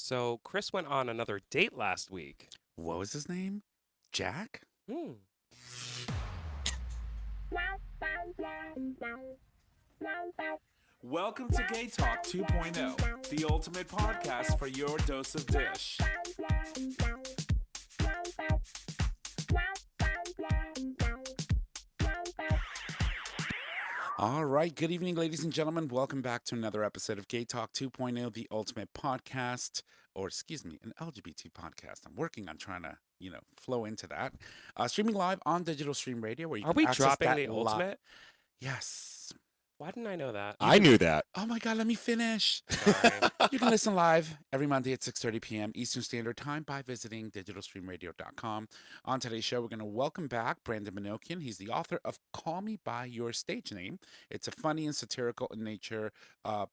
So Chris went on another date last week. What was his name? Jack? Hmm. Welcome to GayTalk 2.0, the ultimate podcast for your dose of dish. All right. Good evening, ladies and gentlemen. Welcome back to another episode of GayTalk 2.0, the ultimate podcast, or excuse me, an LGBT podcast. I'm working on trying to, flow into that. Streaming live on Digital Stream Radio, where you Are can we access dropping that the li- ultimate? Yes. Why didn't I know that? I knew that. Oh my God, let me finish. Sorry. You can listen live every Monday at 6:30 p.m. Eastern Standard Time by visiting digitalstreamradio.com. On today's show, we're going to welcome back Brandon Monokian. He's the author of Call Me By Your Stage Name. It's a funny and satirical in nature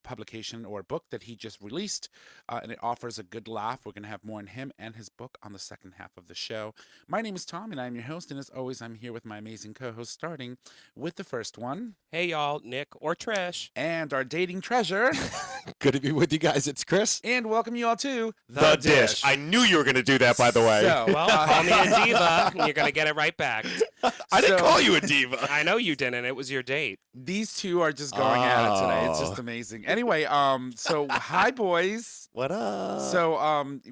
publication or book that he just released, and it offers a good laugh. We're going to have more on him and his book on the second half of the show. My name is Tom, and I'm your host, and as always, I'm here with my amazing co-host, starting with the first one, Hey, y'all, Nick or Trish. and our dating treasure, Good to be with you guys. It's Chris. and welcome you all to The Dish. I knew you were going to do that, by the way. So, Well, call me a diva, and you're going to get it right back. I didn't so- call you a diva. I know you didn't. It was your date. These two are just going at it today. It's Oh. just amazing. Anyway, so hi boys. What up? So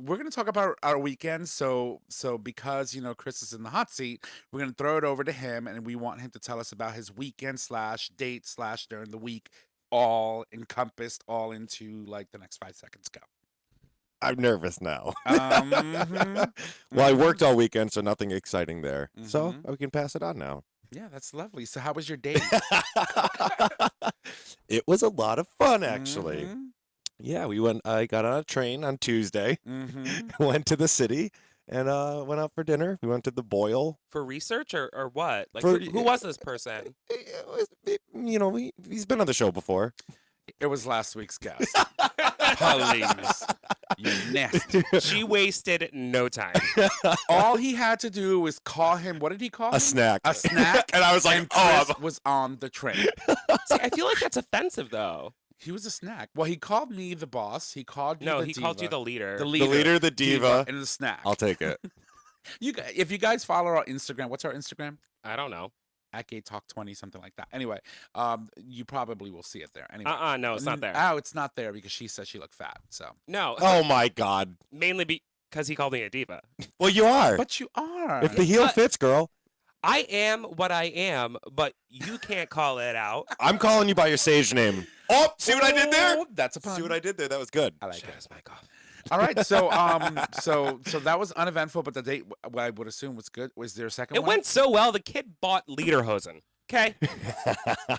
we're gonna talk about our weekend. So because Chris is in the hot seat, we're gonna throw it over to him, and we want him to tell us about his weekend / date / during the week, all encompassed, all into like the next 5 seconds. Go. I'm nervous now. Mhm. Well, I worked all weekend, so nothing exciting there. So Mhm. we can pass it on now. Yeah, that's lovely. So how was your date? It was a lot of fun, actually. Mhm. Yeah, I got on a train on Tuesday, Mhm. went to the city, and went out for dinner. We went to the Boyle. For research or what? Like, For- who was this person? He's been on the show before. It was last week's guest. Please, you nasty. She wasted no time. All he had to do was call him. What did he call him? A snack. A snack. And I was like, and oh, Chris was on the train. See, I feel like that's offensive, though. He was a snack. Well, he called me the boss. He called you No, the he diva. called you the leader. the the leader, leader, the diva. and the snack. I'll take it. If you guys follow our Instagram, what's our Instagram? I don't know. At GayTalk20, something like that. Anyway, you probably will see it there. Anyway, No, it's not there. Oh, it's not there because she said she looked fat. So, No, Oh, my God. mainly because he called me a diva. Well, you are. but you are. If the heel But- fits, girl, I am what I am, but you can't call it out. I'm calling you by your stage name. Oh, see what I did there? Oh, that's a pun. See what I did there? That was good. I like Shut it. his mic off. All right, so so that was uneventful, but the date I would assume was good. Was there a second It one? went so well, the kid bought lederhosen. Okay?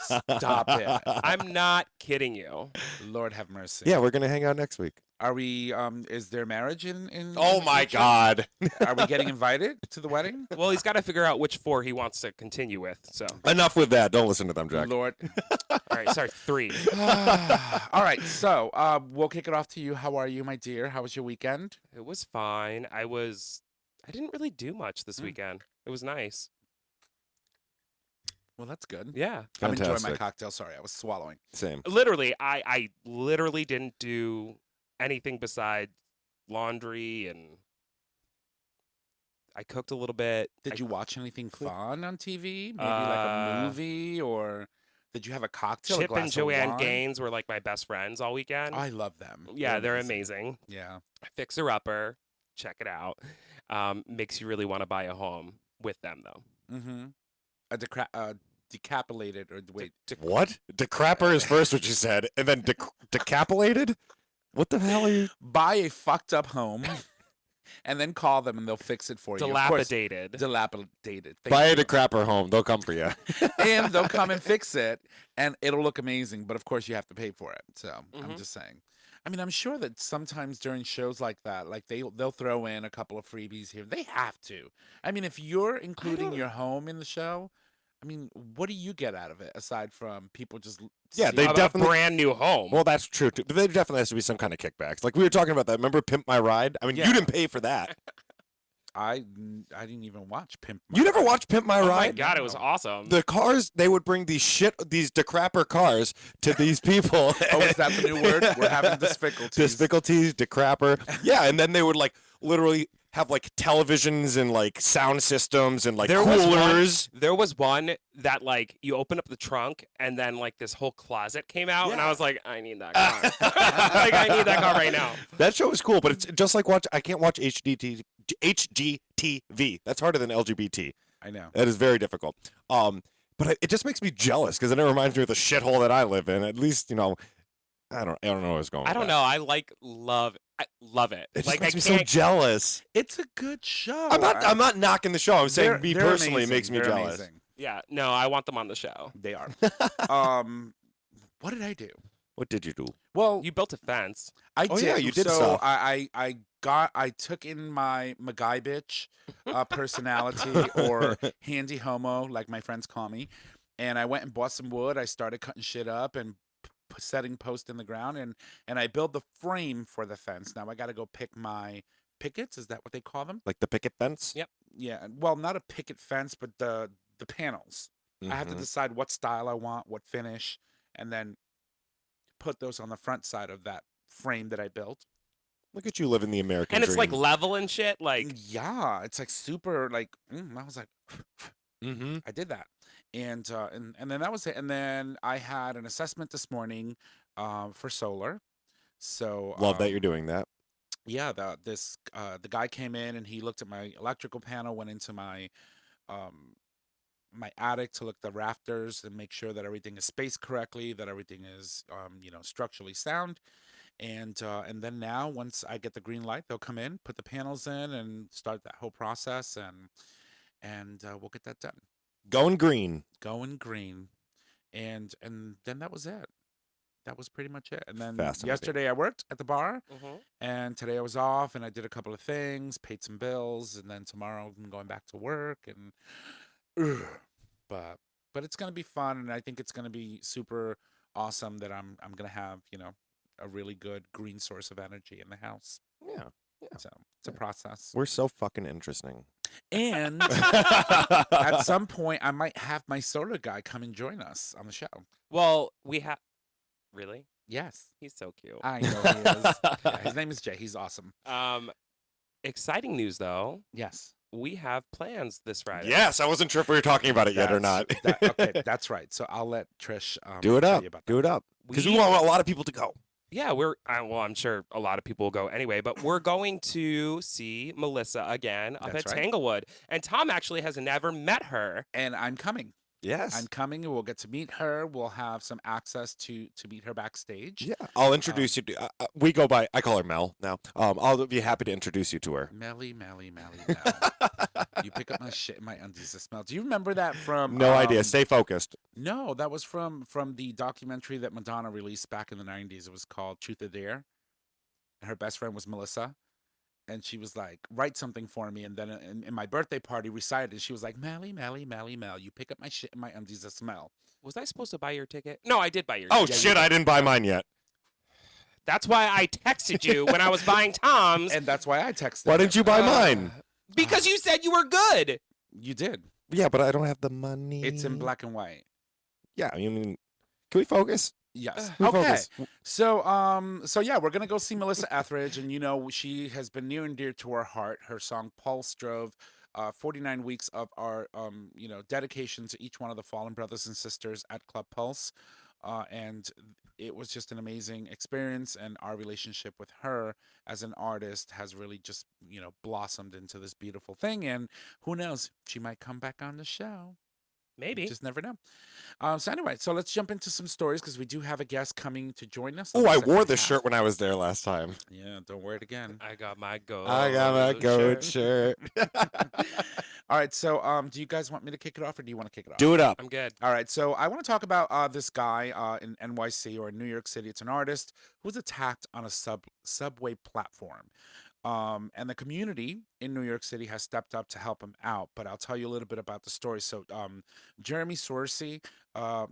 Stop it. I'm not kidding you. Lord have mercy. Yeah, we're gonna hang out next week. Are we? Is there marriage in? Oh the my future? God! Are we getting invited to the wedding? Well, he's got to figure out which 4 he wants to continue with. So, Enough with that. Don't listen to them, Jack. Lord. all right, sorry, 3. All right, so we'll kick it off to you. How are you, my dear? How was your weekend? It was fine. I didn't really do much this weekend. It was nice. Well, that's good. Yeah. I'm enjoying my Fantastic. cocktail. Sorry, I was swallowing. Same. Literally, I literally didn't do anything besides laundry, and I cooked a little bit. Did I- you watch anything fun on TV? Maybe like Uh, a movie, or did you have a cocktail? Chip a and glass of Joanne wine? Gaines were like my best friends all weekend. I love them. Yeah, they're amazing. Yeah. Fixer Upper, check it out. Makes you really want to buy a home with them, though. Mm-hmm. Decapitated or wait. What? Decrapper is first, what you said, and then decapitated. What the hell are you? Buy a fucked up home, and then call them, and they'll fix it for you. Of course, Dilapidated. dilapidated. Thank Buy a you. decrapper home. They'll come for you. And they'll come and fix it, and it'll look amazing. But of course, you have to pay for it. So I'm Mhm. just saying. I mean, I'm sure that sometimes during shows like that, like they'll throw in a couple of freebies here. They have to. I mean, if you're including your home in the show, I mean, what do you get out of it aside from people just? Yeah, seeing they How it? about definitely- brand new home. Well, that's true too. But there definitely has to be some kind of kickbacks. Like we were talking about that. Remember Pimp My Ride? I mean, Yeah. you didn't pay for that. I didn't even watch Pimp My You never Ride. watched Pimp My Oh Ride? my God, it was No. awesome. The cars, they would bring these decrapper cars to these people. Oh, is that the new word? We're having difficulties. Difficulties, decrapper. Yeah, and then they would like literally have like televisions and like sound systems and like coolers. There was one that like you open up the trunk and then like this whole closet came out, and I was like, I need that car. Like I need that car right now. That show is cool, but it's just like I can't watch HGTV. That's harder than LGBT. I know. That is very difficult. But it just makes me jealous because then it reminds me of the shithole that I live in. At least, you know, I don't know what's going on. I don't know. I love it. It just Like makes I me so can't. jeal's. It's a good show. I'm not knocking the show. I'm saying They're- me they're personally amazing. makes me They're jealous. amazing. Yeah, no, I want them on the show. They are. What did I do? What did you do? Well, You built a fence. I Oh, did. yeah, you did so stuff. I took in my MacGy bitch personality or handy homo, like my friends call me, and I went and bought some wood. I started cutting shit up and setting posts in the ground, and I built the frame for the fence. Now I got to go pick my pickets. Is that what they call them? Like the picket fence? Yep. Yeah. Well, not a picket fence, but the panels. I have to Mhm. decide what style I want, what finish, and then put those on the front side of that frame that I built. Look at you living the American And it's like dream. level and shit. Like Yeah, it's like super like I was like Mm-hmm. I did that. And then that was it. And then I had an assessment this morning for solar. So Love that you're doing that. yeah, the guy came in and he looked at my electrical panel, went into my my attic to look at the rafters and make sure that everything is spaced correctly, that everything is structurally sound. And then now once I get the green light, they'll come in, put the panels in, and start that whole process, and we'll get that done. Going green. Going green, and then that was it. That was pretty much it. And then Fascinating. yesterday I worked at the bar, mhm. and today I was off, and I did a couple of things, paid some bills, and then tomorrow I'm going back to work, and but it's gonna be fun, and I think it's gonna be super awesome that I'm gonna have a really good green source of energy in the house. Yeah. So it's a process. We're so fucking interesting. And at some point, I might have my soda guy come and join us on the show. Well, we have. Really? Yes, He's so cute. I know he is. Yeah, his name is Jay. He's awesome. Exciting news though. Yes. We have plans this Friday. Yes, I wasn't sure if we were talking about it yet or not. Okay, that's right. So I'll let Trish Do it tell up. you about Do that. it up. Because we want a lot of people to go. Yeah, well, I'm sure a lot of people will go anyway, but we're going to see Melissa again up That's at right. Tanglewood. And Tom actually has never met her. And I'm coming. Yes. I'm coming, and we'll get to meet her. We'll have some access to meet her backstage. Yeah. I'll introduce you to. We go by. I call her Mel now. I'll be happy to introduce you to her. Melly, Mel. You pick up my shit in my undies to smell. Do you remember that from? No idea. Stay focused. No, that was from the documentary that Madonna released back in the 90s. It was called Truth or Dare. And her best friend was Melissa. And she was like, write something for me. And then in my birthday party, recited, she was like, Melly, Mel. You pick up my shit in my undies to smell. Was I supposed to buy your ticket? No, I did buy your Oh ticket. shit! I didn't buy mine yet. That's why I texted you when I was buying Tom's. And that's why I texted. Why didn't you buy Uh, mine? Because you said you were good. You did. Yeah, but I don't have the money. It's in black and white. Yeah, I mean, can we focus? Yes. Can we Okay. focus? So yeah, we're gonna go see Melissa Etheridge, and she has been near and dear to our heart. Her song "Pulse" drove 49 weeks of our dedication to each one of the fallen brothers and sisters at Club Pulse, and it was just an amazing experience. And our relationship with her as an artist has really just blossomed into this beautiful thing. And who knows, she might come back on the show. Maybe. You just never know. So anyway, so let's jump into some stories because we do have a guest coming to join us. on Oh, the I second wore this half. shirt when I was there last time. Yeah, don't wear it again. I got my goat. I got my goat shirt. All right, so do you guys want me to kick it off, or do you want to kick it off? Do it up. I'm good. All right, so I want to talk about this guy in NYC or in New York City. It's an artist who was attacked on a subway platform. And the community in New York City has stepped up to help him out. But I'll tell you a little bit about the story. So Jeremy Sorsey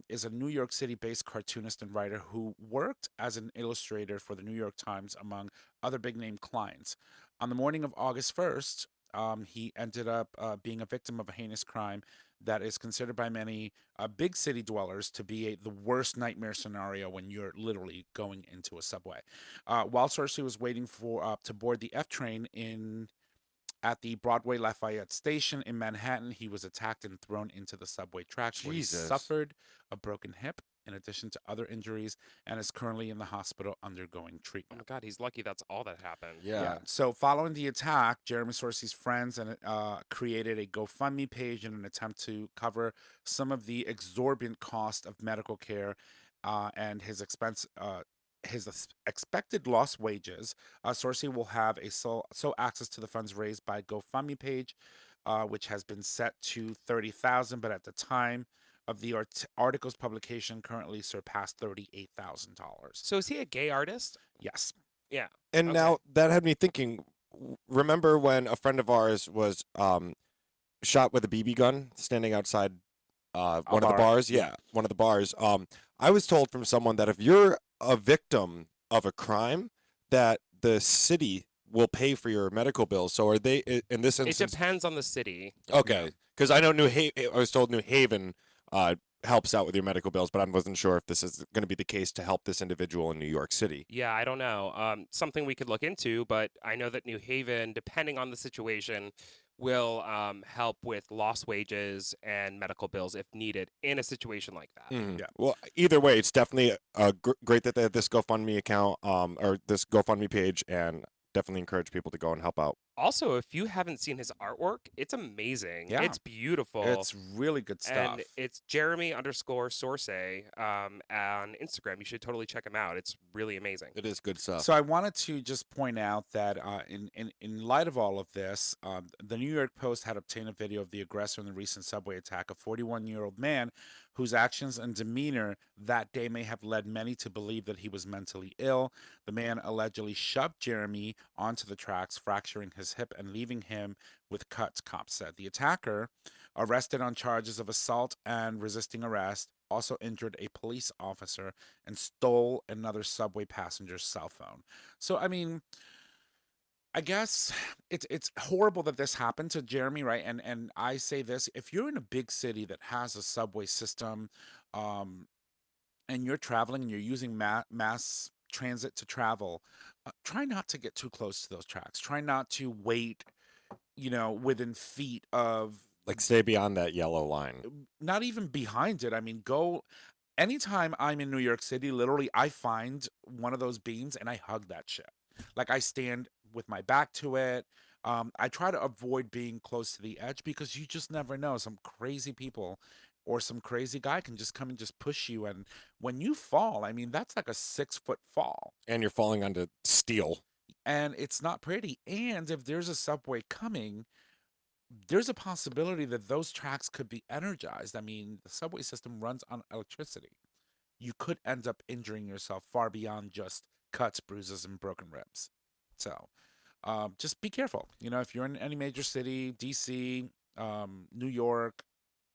is a New York City-based cartoonist and writer who worked as an illustrator for the New York Times, among other big-name clients. On the morning of August 1st, he ended up being a victim of a heinous crime that is considered by many big city dwellers to be the worst nightmare scenario when you're literally going into a subway. While Cersei was waiting for to board the F train at the Broadway Lafayette station in Manhattan, he was attacked and thrown into the subway tracks where he Jesus. suffered a broken hip in addition to other injuries and is currently in the hospital undergoing Oh my treatment. God, he's lucky that's all that happened. Yeah. So following the attack, Jeremy Sorcy's friends created a GoFundMe page in an attempt to cover some of the exorbitant cost of medical care and his expected lost wages. Sorcy will have a sole access to the funds raised by GoFundMe page, which has been set to 30,000, but at the time of the article's publication, currently surpassed $38,000. So is he a gay artist? Yes. Yeah. And Okay. now that had me thinking. Remember when a friend of ours was shot with a BB gun standing outside one of the bar. bars? Yeah, one of the bars. I was told from someone that if you're a victim of a crime, that the city will pay for your medical bills. So are they in this It instance? depends on the city. Okay, because I know I was told New Haven helps out with your medical bills, but I wasn't sure if this is going to be the case to help this individual in New York City. Yeah, I don't know. Something we could look into, but I know that New Haven, depending on the situation, will help with lost wages and medical bills if needed in a situation like that. Yeah. Well, either way, it's definitely great that they have this GoFundMe account or this GoFundMe page, and definitely encourage people to go and help out. Also, if you haven't seen his artwork, it's amazing. Yeah. It's beautiful. It's really good stuff. And it's Jeremy_Sorsay on Instagram. You should totally check him out. It's really amazing. It is good stuff. So I wanted to just point out that in light of all of this, the New York Post had obtained a video of the aggressor in the recent subway attack, a 41-year-old man whose actions and demeanor that day may have led many to believe that he was mentally ill. The man allegedly shoved Jeremy onto the tracks, fracturing his hip and leaving him with cuts, cops said. The attacker, arrested on charges of assault and resisting arrest, also injured a police officer and stole another subway passenger's cell phone. So, I mean, I guess it's horrible that this happened to Jeremy, right? And I say this, if you're in a big city that has a subway system, and you're traveling and you're using mass transit to travel, try not to get too close to those tracks. Try not to wait, within feet of, Like, stay beyond that yellow line. not even behind it. I mean, go anytime I'm in New York City, literally I find one of those beams and I hug that shit. Like, I stand with my back to it. I try to avoid being close to the edge because you just never know. Some crazy people or some crazy guy can just come and just push you. And when you fall, I mean, that's like a 6-foot fall. And you're falling onto steel. And it's not pretty. And if there's a subway coming, there's a possibility that those tracks could be energized. I mean, the subway system runs on electricity. You could end up injuring yourself far beyond just cuts, bruises, and broken ribs. So just be careful. If you're in any major city, DC, New York,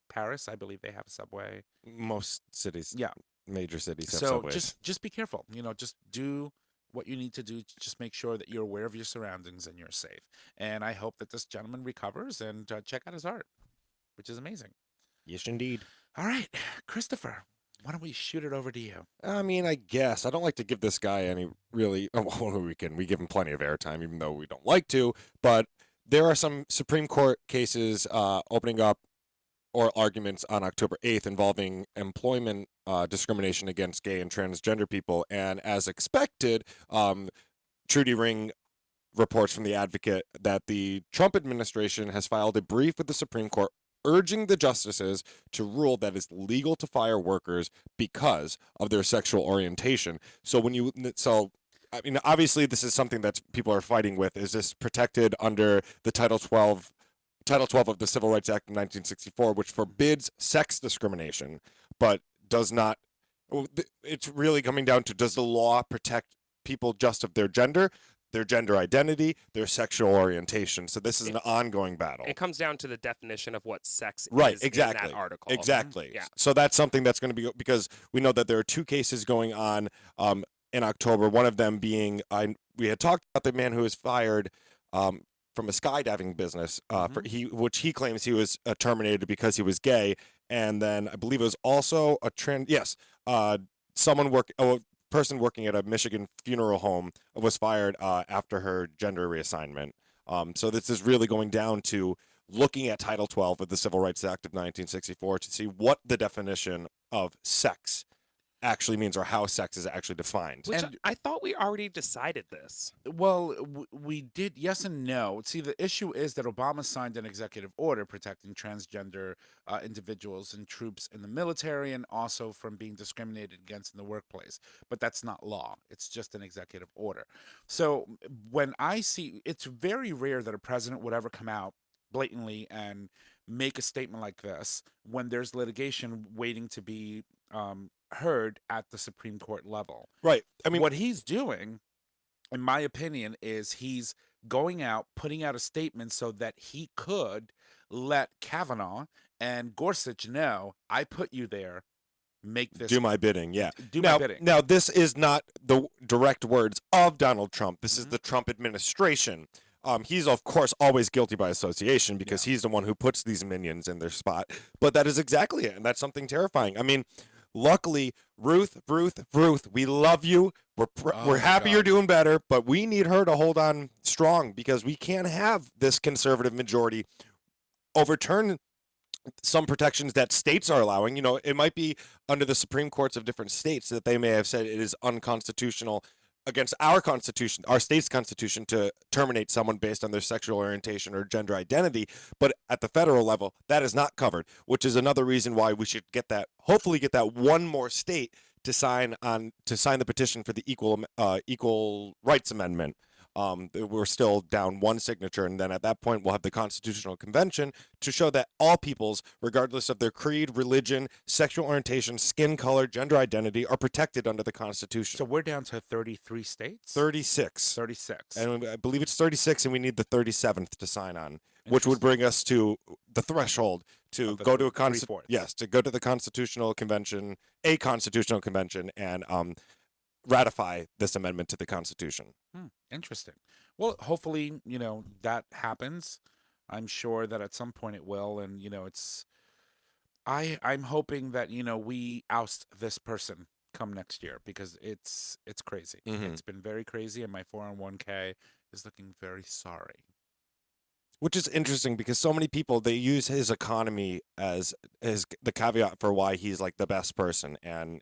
Paris, I believe they have a subway. Most cities, Yeah. major cities have So subways. just be careful. Just do what you need to do. Just make sure that you're aware of your surroundings and you're safe. And I hope that this gentleman recovers and check out his art, which is amazing. Yes, indeed. All right, Christopher, why don't we shoot it over to you? I mean, I guess I don't like to give this guy any really. Well, we give him plenty of airtime, even though we don't like to. But there are some Supreme Court cases opening up or arguments on October 8th involving employment discrimination against gay and transgender people, and as expected, Trudy Ring reports from The Advocate that the Trump administration has filed a brief with the Supreme Court urging the justices to rule that it's legal to fire workers because of their sexual orientation. So I mean, obviously this is something that people are fighting with. Is this protected under the Title 12 of the Civil Rights Act of 1964, which forbids sex discrimination, but does not. It's really coming down to, does the law protect people just of their gender identity, their sexual orientation? So this is an ongoing battle. It comes down to the definition of what sex Right, is exactly. in that article. Exactly. Yeah. So that's something that's going to be, because we know that there are two cases going on in October. One of them being, we had talked about the man who was fired from a skydiving business, Mhm. which he claims he was terminated because he was gay, and then I believe it was also a person working at a Michigan funeral home was fired after her gender reassignment. So this is really going down to looking at Title 12 of the Civil Rights Act of 1964 to see what the definition of sex actually means or how sex is actually defined. Which And I thought we already decided this. well, we did, yes and no. See, the issue is that Obama signed an executive order protecting transgender individuals and troops in the military and also from being discriminated against in the workplace. But that's not law, it's just an executive order. So when I see, it's very rare that a president would ever come out blatantly and make a statement like this when there's litigation waiting to be heard at the Supreme Court level. Right. I mean, What he's doing, in my opinion, is he's going out, putting out a statement so that he could let Kavanaugh and Gorsuch know, I put you there, make this, do my bidding. Yeah. do my Now, bidding. now this is not the direct words of Donald Trump. This is Mhm. the Trump administration. He's of course always guilty by association because he's the one who puts these minions in their spot. But that is exactly it, and that's something terrifying. I mean, luckily, Ruth, we love you. We're Oh, happy you're God. doing better, but we need her to hold on strong because we can't have this conservative majority overturn some protections that states are allowing. You know, it might be under the Supreme Courts of different states that they may have said it is unconstitutional against our constitution, our state's constitution, to terminate someone based on their sexual orientation or gender identity. But at the federal level, that is not covered, which is another reason why we should hopefully get that one more state to sign the petition for the equal rights amendment. We're still down one signature, and then at that point we'll have the Constitutional Convention to show that all peoples, regardless of their creed, religion, sexual orientation, skin color, gender identity, are protected under the Constitution. So we're down to 33 states? 36. 36. And I believe it's 36, and we need the 37th to sign on, which would bring us to the threshold to Of the go to a three-fourths. to go to the Constitutional Convention, and ratify this amendment to the Constitution. Interesting. Well, hopefully, that happens. I'm sure that at some point it will. And, I'm hoping that, we oust this person come next year because it's crazy. Mhm. It's been very crazy, and my 401k is looking very sorry. Which is interesting because so many people, they use his economy as the caveat for why he's like the best person, and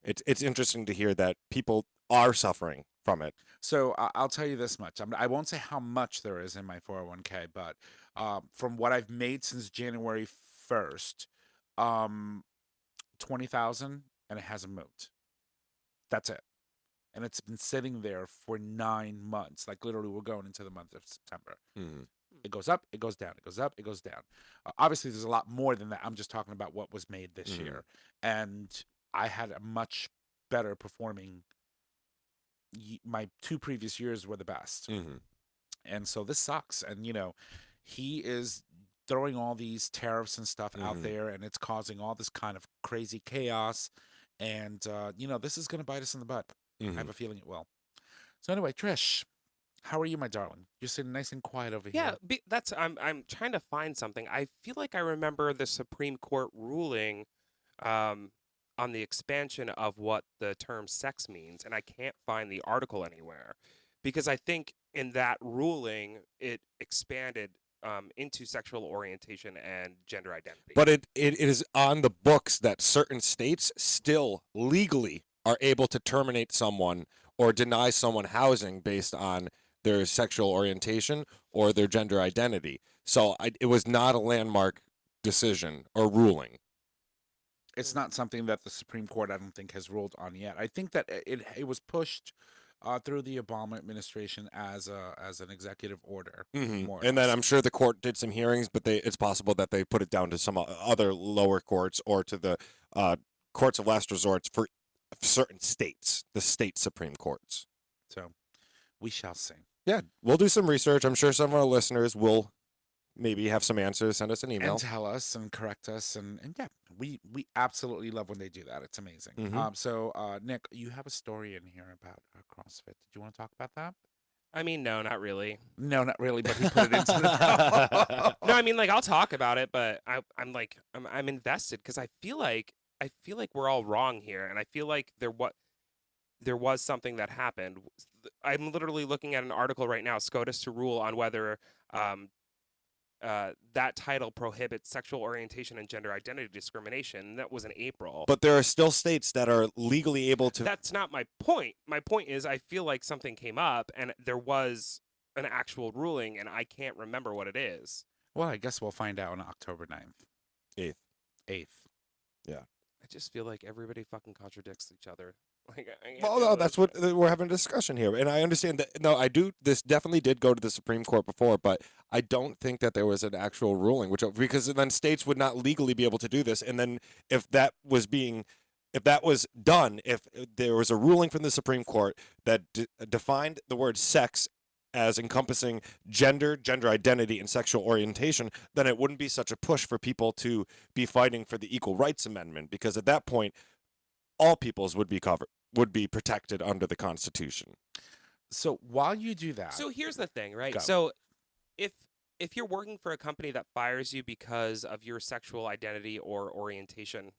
it's interesting to hear that people are suffering from it. So I'll tell you this much. I won't say how much there is in my 401k, but from what I've made since January 1st, 20,000, and it hasn't moved. That's it. And it's been sitting there for 9 months. Like literally, we're going into the month of September. Mhm. It goes up, it goes down, it goes up, it goes down. Obviously, there's a lot more than that. I'm just talking about what was made this Mhm. year. And I had a much better performing. My 2 previous years were the best. Mhm. And so this sucks. And, he is throwing all these tariffs and stuff out Mhm. there, and it's causing all this kind of crazy chaos. And, this is going to bite us in the butt. I have Mhm. a feeling it will. So, anyway, Trish, how are you, my darling? You're sitting nice and quiet over Yeah, here. that's I'm trying to find something. I feel like I remember the Supreme Court ruling um, on the expansion of what the term sex means, and I can't find the article anywhere because I think in that ruling it expanded into sexual orientation and gender identity. But it is on the books that certain states still legally are able to terminate someone or deny someone housing based on their sexual orientation or their gender identity. So it was not a landmark decision or ruling. It's not something that the Supreme Court, I don't think, has ruled on yet. I think that it was pushed through the Obama administration as an executive order, more or And then less. I'm sure the court did some hearings, but it's possible that they put it down to some other lower courts or to the courts of last resorts for certain states, the state Supreme Courts. So we shall see. Yeah, we'll do some research. I'm sure some of our listeners will maybe have some answers. Send us an email. And tell us and correct us, and yeah, we absolutely love when they do that. It's amazing. Mhm. So Nick, you have a story in here about CrossFit. Did you want to talk about that? I mean, no, not really. No, not really, but he put it into the No, I mean, like, I'll talk about it, but I'm invested because I feel like we're all wrong here, and I feel like there was something that happened. I'm literally looking at an article right now, SCOTUS to rule on whether um, that title prohibits sexual orientation and gender identity discrimination. That was in April. But there are still states that are legally able to. That's not my point. My point is, I feel like something came up, and there was an actual ruling, and I can't remember what it is. Well, I guess we'll find out on October 9th. 8th. 8th. Yeah. I just feel like everybody fucking contradicts each other. Like, Well, no, that's what we're having a discussion here, and I understand that. No, I do. This definitely did go to the Supreme Court before, but I don't think that there was an actual ruling, because then states would not legally be able to do this, and then if that was done, if there was a ruling from the Supreme Court that defined the word sex as encompassing gender identity, and sexual orientation, then it wouldn't be such a push for people to be fighting for the Equal Rights Amendment, because at that point, all peoples would be protected under the Constitution. So while you do that, So here's the thing, right? Go. So if you're working for a company that fires you because of your sexual identity or orientation,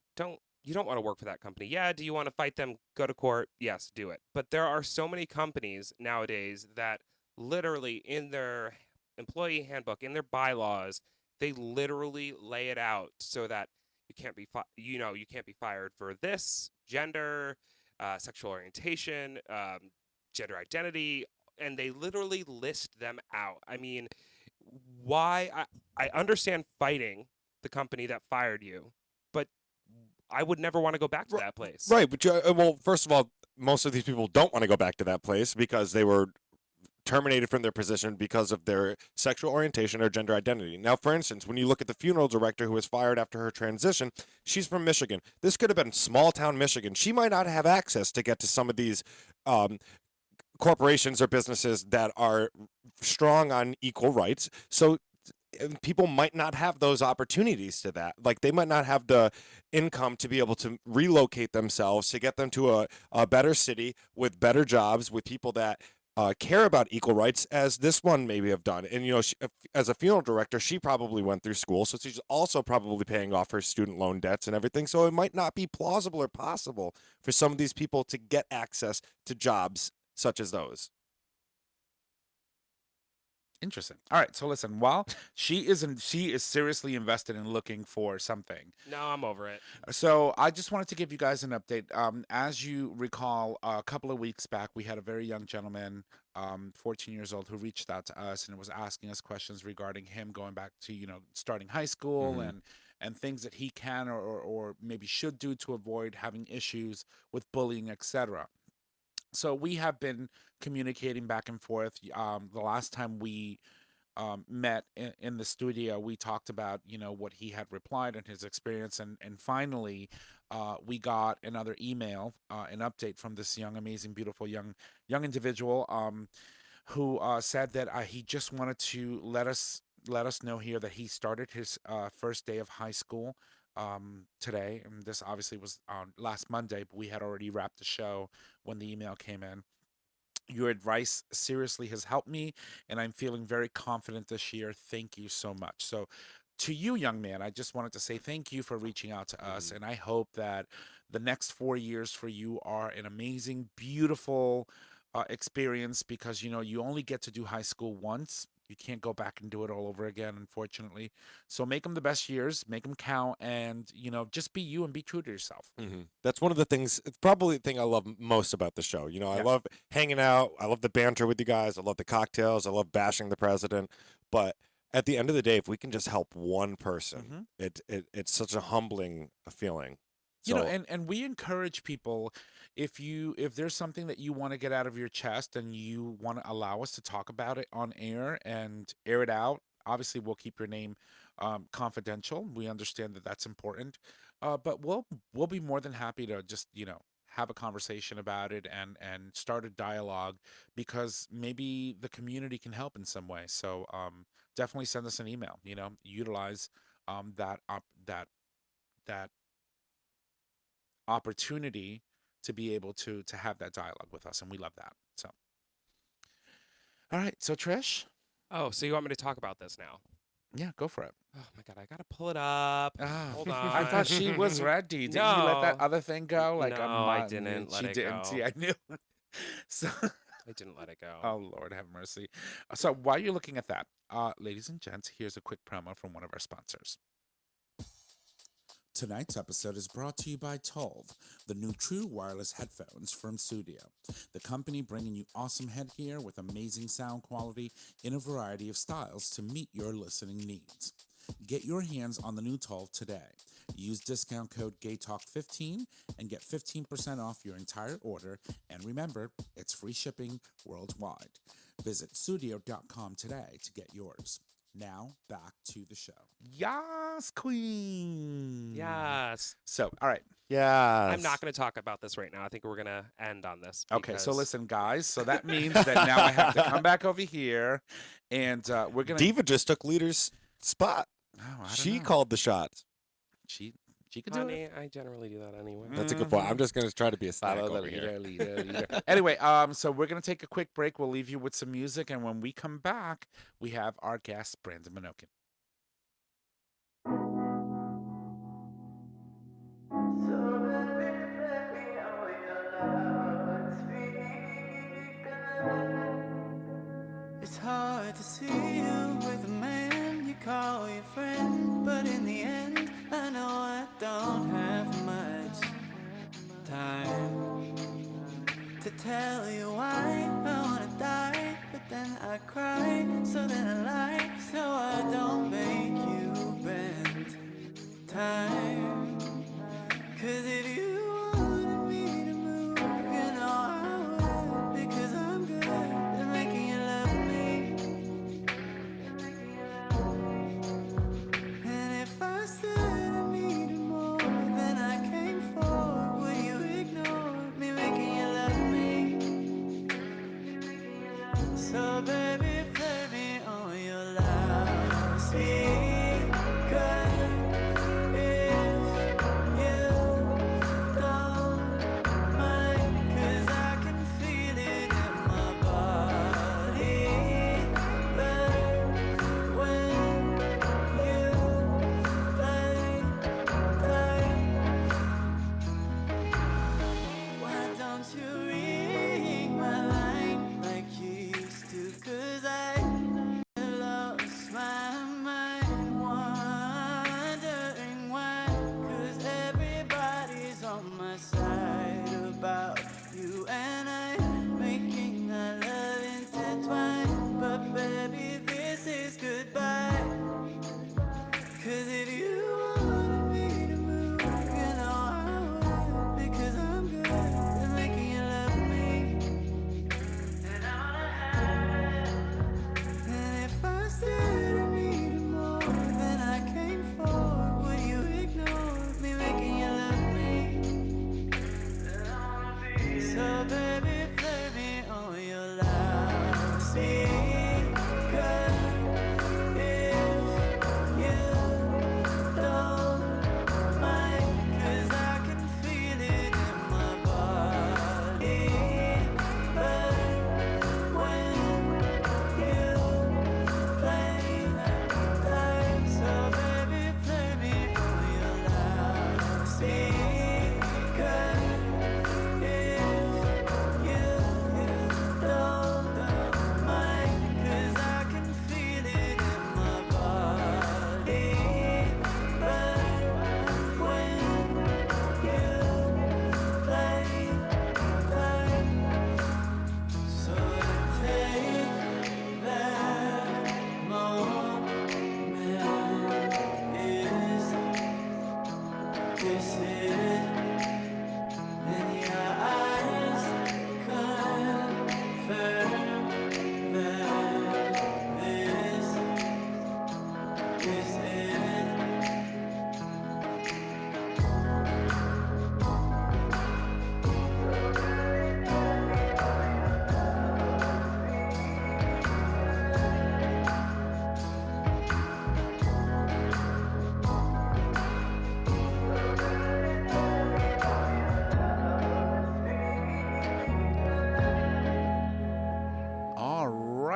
you don't want to work for that company. Yeah, do you want to fight them? Go to court. Yes, do it. But there are so many companies nowadays that literally in their employee handbook, in their bylaws, they literally lay it out so that you can't be fired for this gender, sexual orientation, gender identity, and they literally list them out. I mean, why? I understand fighting the company that fired you, but I would never want to go back to that place. Right, but well, first of all, most of these people don't want to go back to that place because they were terminated from their position because of their sexual orientation or gender identity. Now, for instance, when you look at the funeral director who was fired after her transition, she's from Michigan. This could have been small town Michigan. She might not have access to get to some of these corporations or businesses that are strong on equal rights. So people might not have those opportunities to that. Like, they might not have the income to be able to relocate themselves to get them to a better city with better jobs, with people that care about equal rights, as this one maybe have done. And, as a funeral director, she probably went through school, so she's also probably paying off her student loan debts and everything. So it might not be plausible or possible for some of these people to get access to jobs such as those. interesting. All right, so listen, while she is seriously invested in looking for something. No, I'm over it. So I just wanted to give you guys an update. As you recall, a couple of weeks back, we had a very young gentleman, 14 years old, who reached out to us and was asking us questions regarding him going back to, starting high school Mhm. and things that he can or maybe should do to avoid having issues with bullying, etc. So we have been communicating back and forth. The last time we met in the studio, we talked about what he had replied and his experience, and finally, we got another email, an update from this young, amazing, beautiful young individual, who said that he just wanted to let us know here that he started his first day of high school today, and this obviously was on last Monday, but we had already wrapped the show when the email came in. Your advice seriously has helped me, and I'm feeling very confident this year. Thank you so much. So, to you, young man, I just wanted to say thank you for reaching out to us, and I hope that the next 4 years for you are an amazing, beautiful experience, because you only get to do high school once. You can't go back and do it all over again, unfortunately. So make them the best years, make them count, and just be you and be true to yourself. That's one of the things. It's probably the thing I love most about the show. I Yeah. love hanging out. I love the banter with you guys. I love the cocktails. I love bashing the president. But at the end of the day, if we can just help one person, it's such a humbling feeling. So And we encourage people, if there's something that you want to get out of your chest and you want to allow us to talk about it on air and air it out. Obviously, we'll keep your name confidential. We understand that that's important, but we'll be more than happy to just have a conversation about it and start a dialogue, because maybe the community can help in some way. So definitely send us an email. Utilize that opportunity to be able to have that dialogue with us, and we love that. So All right, so Trish, Oh, so you want me to talk about this now? yeah, go for it. Oh my god, I gotta pull it up. Ah, Hold on. I thought she was ready. Didn't you let that No. other thing go? Like No, a I month? didn't let She it didn't. go. See, I knew. So, I didn't let it go. oh Lord, have mercy. So while you're looking at that, ladies and gents, here's a quick promo from one of our sponsors. Tonight's episode is brought to you by Tolv, the new true wireless headphones from Studio, the company bringing you awesome headgear with amazing sound quality in a variety of styles to meet your listening needs. Get your hands on the new Tolv today. Use discount code GayTalk15 and get 15% off your entire order. And remember, it's free shipping worldwide. Visit studio.com today to get yours. Now, back to the show. Yas, queen. Yes. So, all right. Yeah. I'm not going to talk about this right now. I think we're going to end on this. Okay, so because- listen, guys. So that means that now I have to come back over here, and we're gonna. Diva just took leader's spot. Oh, I don't She know. called the shots. She could do it. Honey, I generally do that anyway. That's a good point. I'm just going to try to be a snack Follow the over here. leader. Anyway, so we're gonna take a quick break. We'll leave you with some music, and when we come back, we have our guest Brandon Monokian. It's hard to see you with a man you call your friend, but in the end, I know I don't have much time to tell you why I wanna die, but then I cry, so then I lie, so I don't make you bend time. 'Cause if you wanted me to move, you know I would, because I'm good at making you love me. And if I said I needed more than I came for, would you ignore me making you love me? So baby, play me on your loudspeaker. You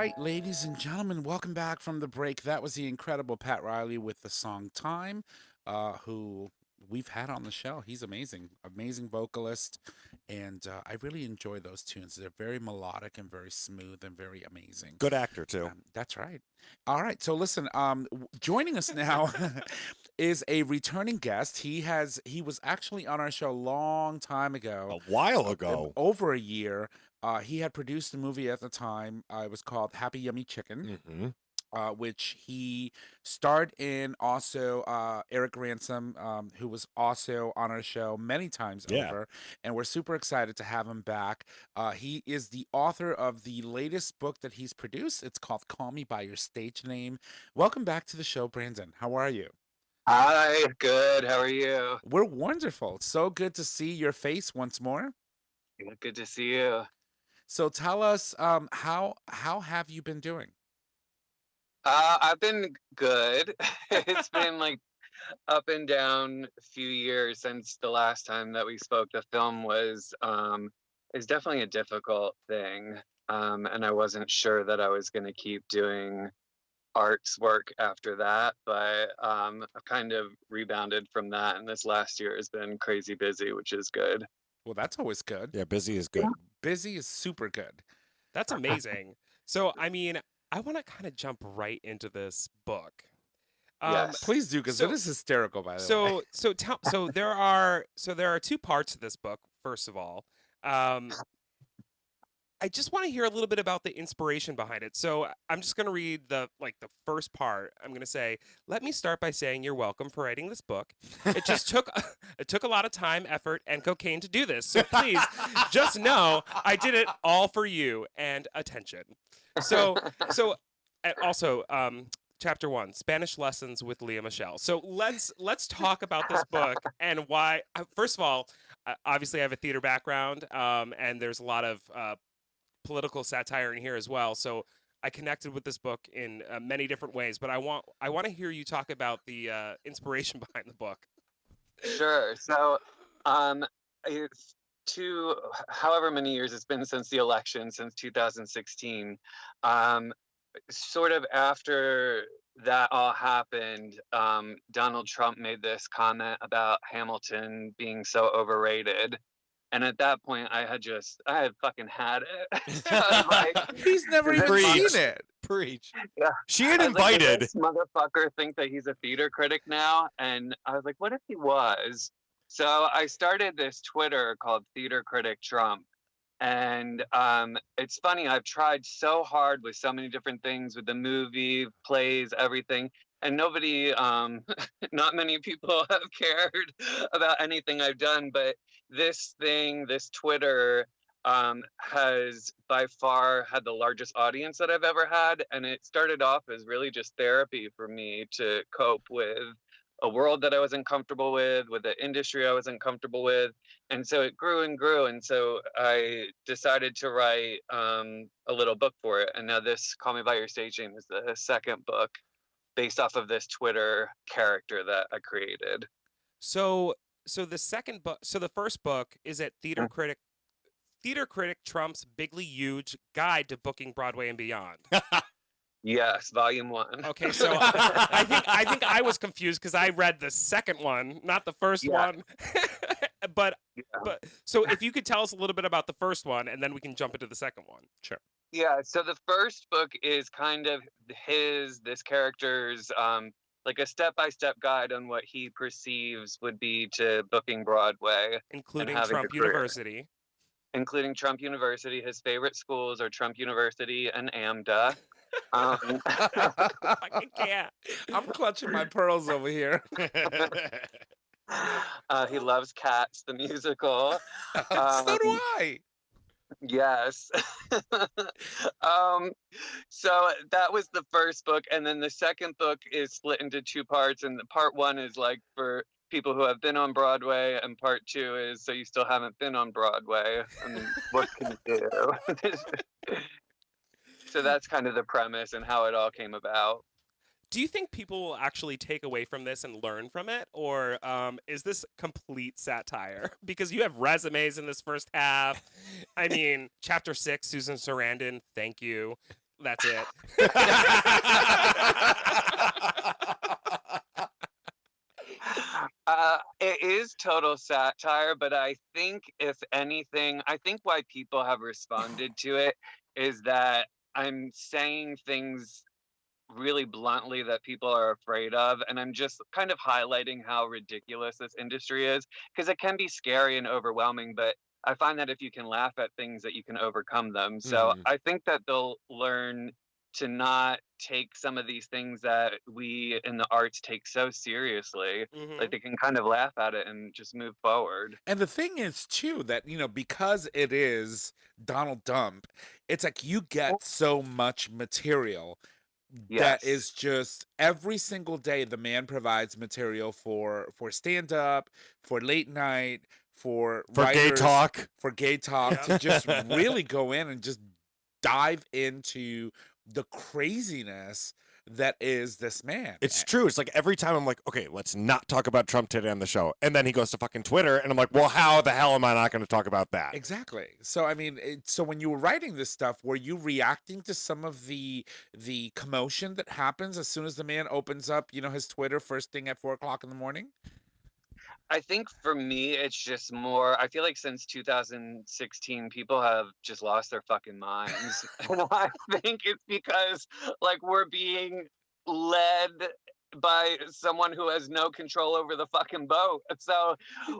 right, ladies and gentlemen, welcome back from the break. That was the incredible Pat Riley with the song Time, who we've had on the show. He's amazing, amazing vocalist, and I really enjoy those tunes. They're very melodic and very smooth and very amazing. Good actor too. That's right. All right, so listen, joining us now is a returning guest. He was actually on our show a long time ago, A while ago. over a year. He had produced a movie at the time. It was called Happy Yummy Chicken, which he starred in. Also, Eric Ransom, who was also on our show many times over. And we're super excited to have him back. He is the author of the latest book that he's produced. It's called Call Me By Your Stage Name. Welcome back to the show, Brandon. How are you? Hi, good. How are you? We're wonderful. So good to see your face once more. Good to see you. So tell us, how have you been doing? I've been good. It's been like up and down a few years since the last time that we spoke. The film is definitely a difficult thing. And I wasn't sure that I was going to keep doing arts work after that, but I've kind of rebounded from that. And this last year has been crazy busy, which is good. Well, that's always good. Yeah, busy is good. Busy is super good. That's amazing. So, I mean, I want to kind of jump right into this book. Yes. Please do, because so- it is hysterical, by the way. So there are two parts to this book. First of all, I just want to hear a little bit about the inspiration behind it. So I'm just going to read the first part. I'm going to say, let me start by saying you're welcome for writing this book. It just took a lot of time, effort, and cocaine to do this. So please just know I did it all for you and attention. So also, chapter 1, Spanish lessons with Leah Michelle. So let's talk about this book and why. First of all, obviously I have a theater background, and there's a lot of political satire in here as well. So I connected with this book in many different ways. But I want to hear you talk about the inspiration behind the book. Sure. So, it's however many years it's been since the election, since 2016, sort of after that all happened, Donald Trump made this comment about Hamilton being so overrated. And at that point, I had fucking had it. I was like, He's never even Preach. seen it. Preach. Yeah. She had I was like, invited. "Does this motherfucker think that he's a theater critic now?" And I was like, what if he was? So I started this Twitter called Theater Critic Trump. And it's funny, I've tried so hard with so many different things, with the movie, plays, everything. And nobody, not many people have cared about anything I've done. But this Twitter, has by far had the largest audience that I've ever had. And it started off as really just therapy for me to cope with a world that I wasn't comfortable with the industry I wasn't comfortable with. And so it grew and grew. And so I decided to write a little book for it. And now this Call Me By Your Stage Name is the second book based off of this Twitter character that I created. So the second book, so the first book is at Theater Critic Trump's Bigly Huge Guide to Booking Broadway and Beyond. Yes, volume 1. Okay, so I think I was confused because I read the second one, not the first one. but so if you could tell us a little bit about the first one, and then we can jump into the second one. Sure. Yeah, so the first book is kind of this character's like a step-by-step guide on what he perceives would be to booking Broadway, Including having a Trump career. University. Including Trump University. His favorite schools are Trump University and AMDA. I can't. I'm clutching my pearls over here. He loves Cats, the musical. So do I. Yes. So that was the first book, and then the second book is split into 2 parts, and the part 1 is like for people who have been on Broadway, and part 2 is so you still haven't been on Broadway, and what can you do? So that's kind of the premise and how it all came about. Do you think people will actually take away from this and learn from it, or is this complete satire? Because you have resumes in this first half. I mean, chapter 6, Susan Sarandon, thank you. That's it. It is total satire, but I think if anything, I think why people have responded to it is that I'm saying things really bluntly that people are afraid of, and I'm just kind of highlighting how ridiculous this industry is, because it can be scary and overwhelming, but I find that if you can laugh at things that you can overcome them. So I think that they'll learn to not take some of these things that we in the arts take so seriously. Like they can kind of laugh at it and just move forward. And the thing is, too, that, because it is Donald Dump, it's like you get so much material that Yes. is just every single day the man provides material for stand-up, for late night, for Gay writers, talk. for Gay Talk, to just really go in and just dive into the craziness that is this man. It's true. It's like every time I'm like, okay, let's not talk about Trump today on the show. And then he goes to fucking Twitter and I'm like, well, how the hell am I not going to talk about that? Exactly. So, I mean, so when you were writing this stuff, were you reacting to some of the commotion that happens as soon as the man opens up, his Twitter first thing at 4:00 in the morning? I think for me, it's just more. I feel like since 2016, people have just lost their fucking minds. And I think it's because, like, we're being led by someone who has no control over the fucking boat. So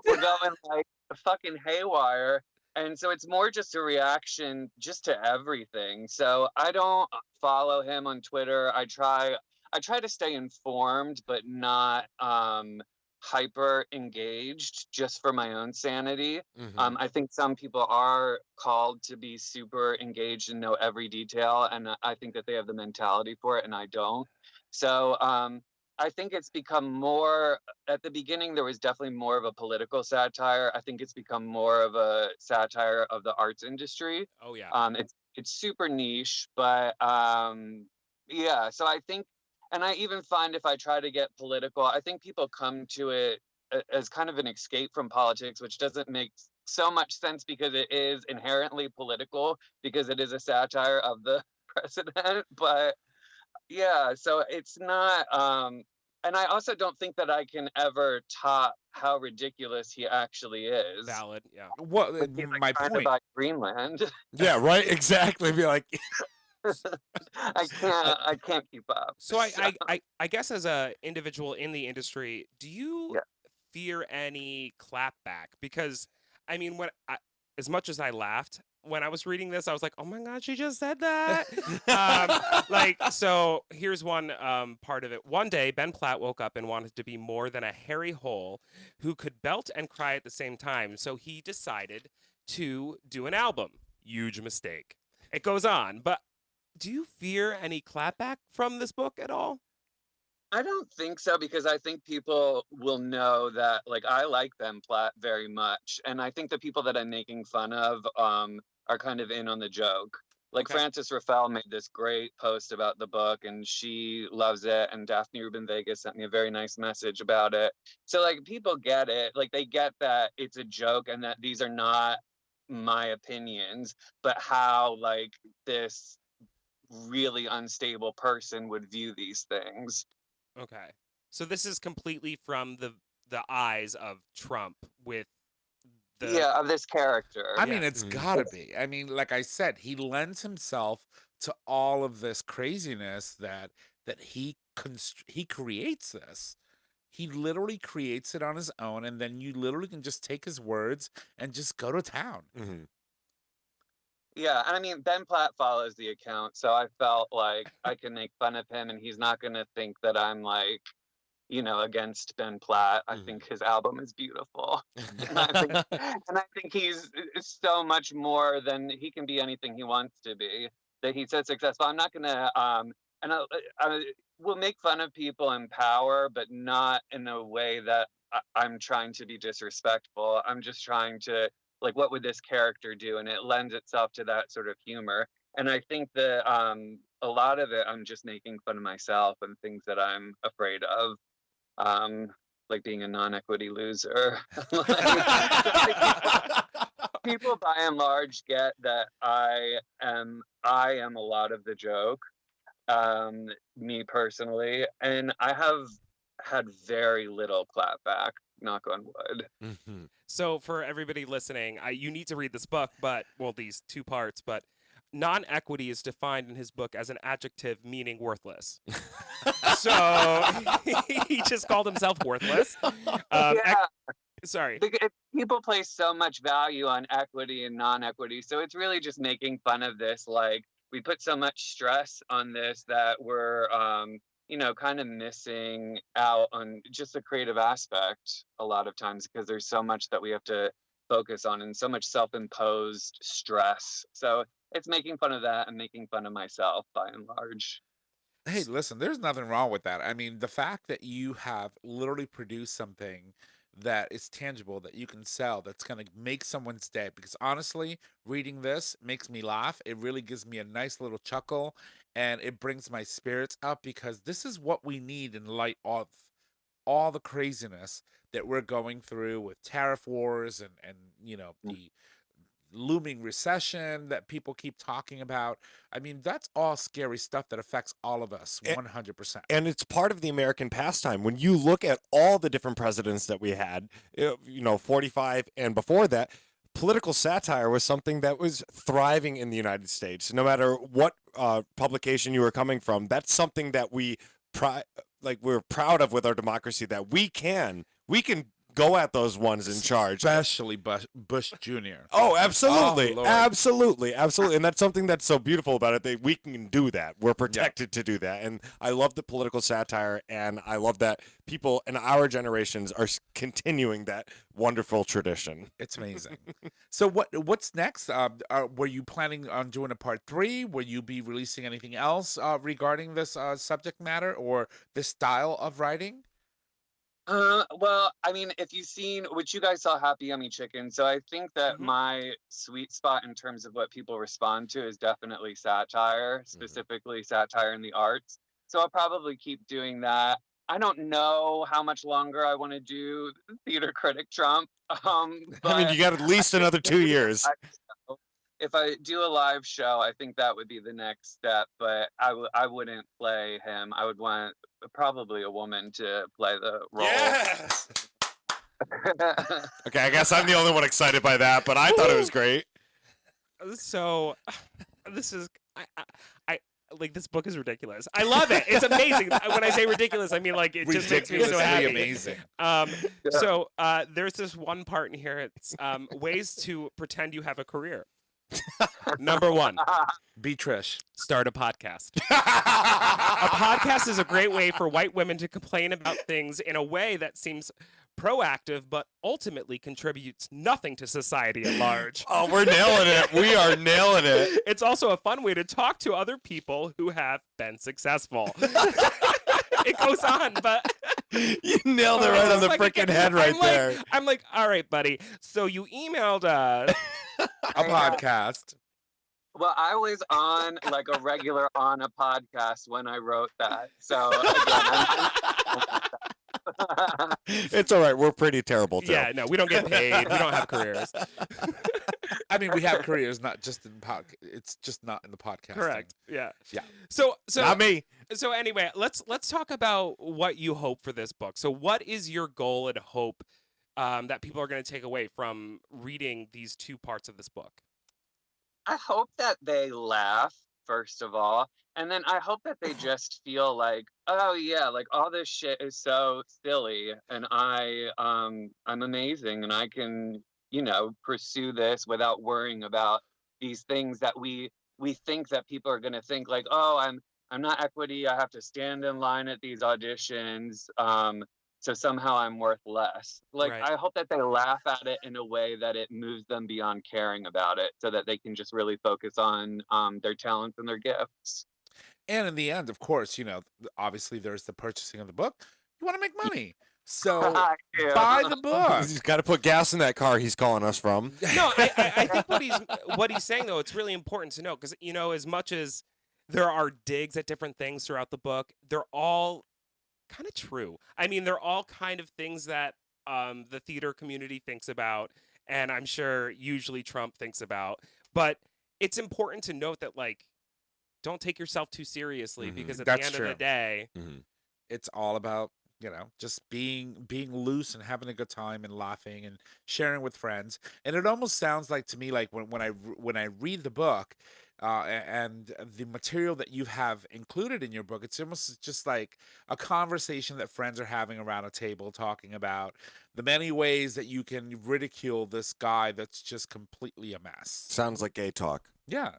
we're going, like, fucking haywire. And so it's more just a reaction just to everything. So I don't follow him on Twitter. I try to stay informed, but not hyper engaged just for my own sanity. I think some people are called to be super engaged and know every detail, and I think that they have the mentality for it, and I don't. So I think it's become more. At the beginning, there was definitely more of a political satire. I think it's become more of a satire of the arts industry. Oh yeah. It's super niche, but yeah. So I think. And I even find if I try to get political, I think people come to it as kind of an escape from politics, which doesn't make so much sense because it is inherently political, because it is a satire of the president. But yeah, so it's not. And I also don't think that I can ever top how ridiculous he actually is. Valid. Yeah. Well, He's like my trying to point. buy Greenland. Yeah, right. Exactly. Be like, I can't keep up. So I guess as a individual in the industry, do you fear any clapback? Because I mean, as much as I laughed when I was reading this, I was like, oh my God, she just said that. So here's one part of it. One day, Ben Platt woke up and wanted to be more than a hairy hole who could belt and cry at the same time. So he decided to do an album. Huge mistake. It goes on, but do you fear any clapback from this book at all? I don't think so, because I think people will know that, like, I like Ben Platt very much, and I think the people that I'm making fun of are kind of in on the joke. Like, Okay. Frances Raffel made this great post about the book, and she loves it, and Daphne Rubin Vega sent me a very nice message about it. So, like, people get it. Like, they get that it's a joke and that these are not my opinions, but how, like, this really unstable person would view these things. Okay. So this is completely from the eyes of Trump with the Of this character. I mean, it's gotta be. I mean, like I said, he lends himself to all of this craziness that he creates this. He literally creates it on his own, and then you literally can just take his words and just go to town. Yeah, and I mean, Ben Platt follows the account, so I felt like I can make fun of him and he's not going to think that I'm like, against Ben Platt. I think his album is beautiful. and I think he's so much more than he can be anything he wants to be, that he's so successful. I'm not going to, and I will make fun of people in power, but not in a way that I'm trying to be disrespectful. I'm just trying to, like, what would this character do? And it lends itself to that sort of humor. And I think that a lot of it, I'm just making fun of myself and things that I'm afraid of, like being a non-equity loser. People by and large get that I am a lot of the joke, me personally, and I have had very little clapback, knock on wood. Mhm. So for everybody listening, you need to read this book, but well, these two parts. But non-equity is defined in his book as an adjective meaning worthless. So he just called himself worthless. Yeah. Sorry. People place so much value on equity and non-equity, so it's really just making fun of this. Like, we put so much stress on this that we're kind of missing out on just the creative aspect a lot of times, because there's so much that we have to focus on and so much self-imposed stress. So it's making fun of that and making fun of myself by and large. Hey, listen, there's nothing wrong with that. I mean, the fact that you have literally produced something that is tangible that you can sell, that's going to make someone's day. Because honestly, reading this makes me laugh. It really gives me a nice little chuckle, and it brings my spirits up, because this is what we need in light of all the craziness that we're going through with tariff wars and the looming recession that people keep talking about. I mean, that's all scary stuff that affects all of us 100%. And it's part of the American pastime. When you look at all the different presidents that we had, 45 and before that, political satire was something that was thriving in the United States. No matter what publication you were coming from, that's something that we're proud of with our democracy, that we can go at those ones in charge. Especially Bush Jr. Oh, absolutely. Oh, Lord. Absolutely. And that's something that's so beautiful about it, that we can do that. We're protected to do that. And I love the political satire, and I love that people in our generations are continuing that wonderful tradition. It's amazing. So what's next? Were you planning on doing a part 3? Will you be releasing anything else regarding this subject matter or this style of writing? Well, I mean, if you've seen, which you guys saw Happy Yummy Chicken, so I think that my sweet spot in terms of what people respond to is definitely satire, specifically satire in the arts. So I'll probably keep doing that. I don't know how much longer I want to do Theater Critic Trump. I mean, you got at least another 2 years. If I do a live show, I think that would be the next step, but I wouldn't play him. I would want probably a woman to play the role. Yes! Okay, I guess I'm the only one excited by that, but I thought it was great. So this is I like, this book is ridiculous. I love it. It's amazing. When I say ridiculous, I mean, like, it just makes me so happy. Amazing. So there's this one part in here. It's ways to pretend you have a career. Number 1, Be Trish. start a podcast. A podcast is a great way for white women to complain about things in a way that seems proactive, but ultimately contributes nothing to society at large. Oh, we're nailing it. We are nailing it. It's also a fun way to talk to other people who have been successful. It goes on, but you nailed it right on the freaking head right there. I'm like, all right, buddy. So you emailed us. A podcast. Well, I was on like a regular on a podcast when I wrote that. So again, It's all right. We're pretty terrible too. Yeah, no, we don't get paid. We don't have careers. I mean, we have careers, not just in it's just not in the podcast. Correct. Yeah. Yeah. So Not me. So anyway, let's talk about what you hope for this book. So what is your goal and hope that people are going to take away from reading these 2 parts of this book? I hope that they laugh, first of all. And then I hope that they just feel like, oh yeah, like all this shit is so silly, and I'm amazing, and I can, pursue this without worrying about these things that we think that people are gonna think, like, oh, I'm not equity, I have to stand in line at these auditions. So somehow I'm worth less. Like, Right. I hope that they laugh at it in a way that it moves them beyond caring about it, so that they can just really focus on their talents and their gifts. And in the end, of course, obviously there's the purchasing of the book. You want to make money. So Yeah. buy the book. He's got to put gas in that car he's calling us from. No, I think what he's saying, though, it's really important to know, because, as much as there are digs at different things throughout the book, they're all kind of true. I mean, they're all kind of things that the theater community thinks about, and I'm sure usually Trump thinks about. But it's important to note that, like, don't take yourself too seriously, because at the That's end true. of the day, It's all about, just being loose and having a good time and laughing and sharing with friends. And it almost sounds like to me, like when I read the book, and the material that you have included in your book, it's almost just like a conversation that friends are having around a table, talking about the many ways that you can ridicule this guy that's just completely a mess. Sounds like gay talk. Yeah.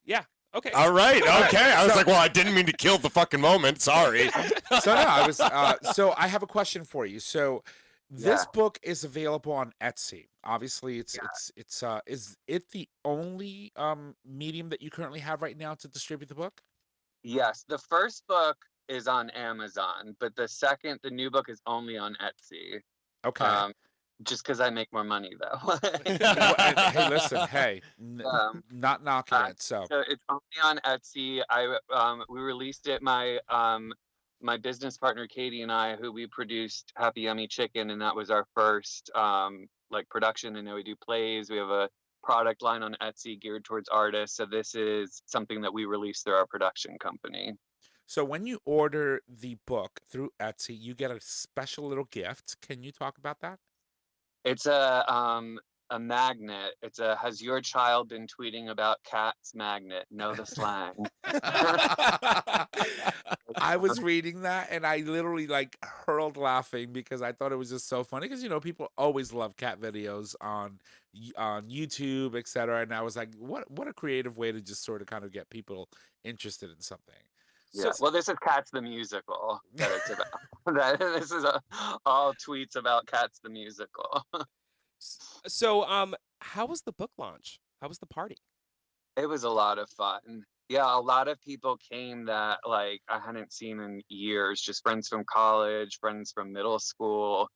yeah, okay. All right. Okay. I was like, well, I didn't mean to kill the fucking moment. Sorry. So no, I was. So I have a question for you. So this book is available on Etsy. Obviously, it's is it the only medium that you currently have right now to distribute the book? Yes, the first book is on Amazon, but the new book is only on Etsy. Okay. Just because I make more money, though. Hey, listen. Hey, not knocking it. So it's only on Etsy. We released it. My business partner Katie and I, who we produced Happy Yummy Chicken, and that was our first like production. And now we do plays. We have a product line on Etsy geared towards artists. So this is something that we released through our production company. So when you order the book through Etsy, you get a special little gift. Can you talk about that? It's a magnet. It's a "Has your child been tweeting about cats?" magnet. Know the slang. I was reading that and I literally like hurled laughing because I thought it was just so funny, because people always love cat videos on YouTube, etc. And I was like, what a creative way to just sort of kind of get people interested in something. Yeah. Well, this is Cats the Musical that it's about. This is all tweets about Cats the Musical. So, how was the book launch? How was the party? It was a lot of fun. Yeah, a lot of people came that like I hadn't seen in years. Just friends from college, friends from middle school.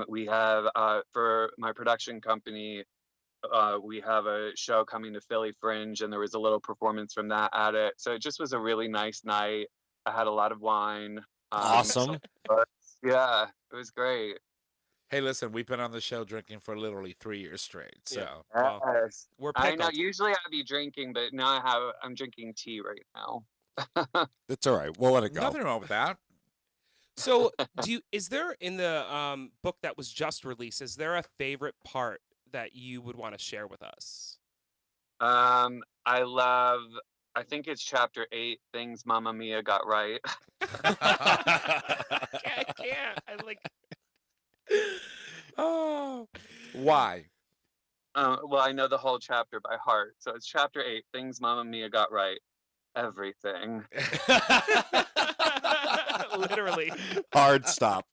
We have for my production company, we have a show coming to Philly Fringe, and there was a little performance from that at it. So it just was a really nice night. I had a lot of wine. Awesome. Yeah, it was great. Hey, listen, we've been on the show drinking for literally 3 years straight. So Yes. We're I know. pickled. Usually I'd be drinking, but now I'm drinking tea right now. That's all right. We'll let it go. nothing wrong with that. So, is there in the book that was just released, is there a favorite part that you would want to share with us? I think it's chapter 8, Things Mamma Mia Got Right. I can't. I like. Oh, why? Well, I know the whole chapter by heart. So it's chapter 8, Things Mamma Mia Got Right. Everything. Literally. Hard stop.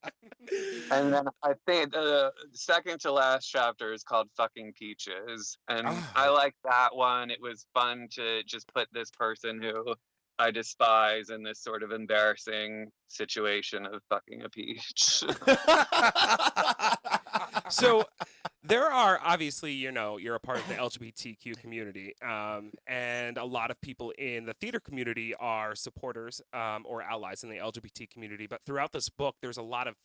And then I think the second to last chapter is called Fucking Peaches. And I like that one. It was fun to just put this person who I despise in this sort of embarrassing situation of fucking a peach. So there are obviously, you're a part of the LGBTQ community, and a lot of people in the theater community are supporters or allies in the LGBT community. But throughout this book, there's a lot of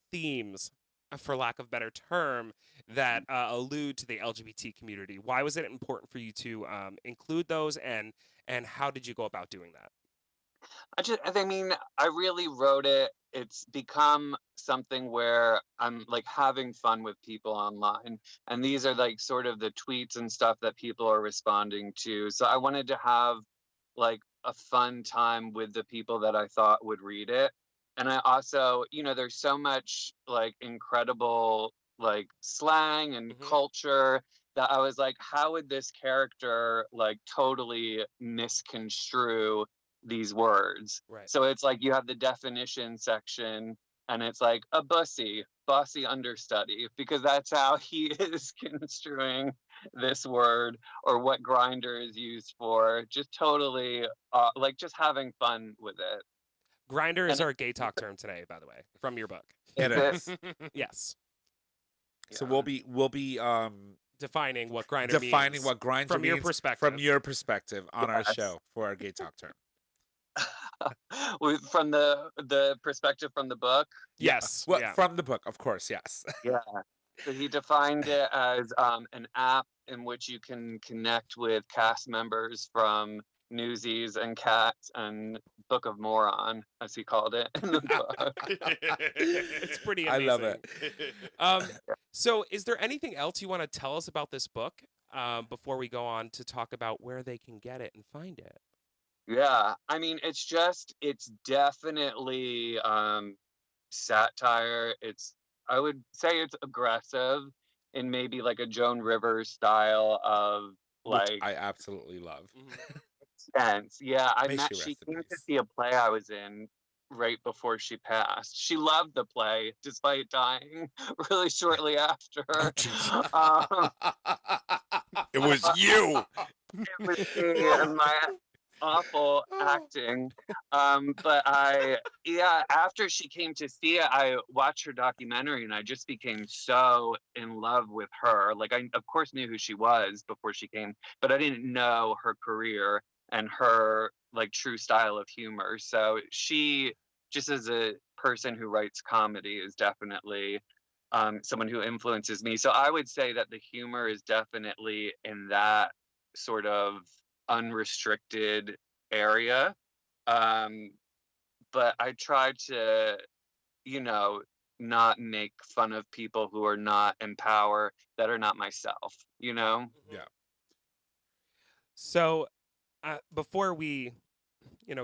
themes, for lack of a better term, that allude to the LGBT community. Why was it important for you to include those, and how did you go about doing that? I really wrote it. It's become something where I'm like having fun with people online. And these are like sort of the tweets and stuff that people are responding to. So I wanted to have like a fun time with the people that I thought would read it. And I also, there's so much like incredible like slang and culture that I was like, how would this character like totally misconstrue these words? Right. So it's like you have the definition section and it's like a bossy understudy, because that's how he is construing this word, or what grinder is used for. Just totally like just having fun with it. Grinder is our GayTalk term today, by the way, from your book. It is. Yes. So we'll be defining what grinder means. What grinder from means your perspective. From your perspective on our show for our GayTalk term. From the perspective from the book. Yes. Well, yeah. from the book, of course, yes. Yeah. So he defined it as an app in which you can connect with cast members from Newsies and Cats and Book of Moron, as he called it in the book. It's pretty I amazing. love it. So is there anything else you want to tell us about this book before we go on to talk about where they can get it and find it? Yeah, I mean, it's definitely satire. I would say it's aggressive in maybe like a Joan Rivers style of Which like I absolutely love. sense. Yeah, May she she rest in came to peace. see a play I was in right before she passed. She loved the play despite dying really shortly after. Um, It was you. it was me and my awful acting. But after she came to see it, I watched her documentary and I just became so in love with her. Like, I of course knew who she was before she came, but I didn't know her career and her like true style of humor. So she, just as a person who writes comedy, is definitely someone who influences me. So I would say that the humor is definitely in that sort of unrestricted area. But I try to, not make fun of people who are not in power, that are not myself, Yeah. So before we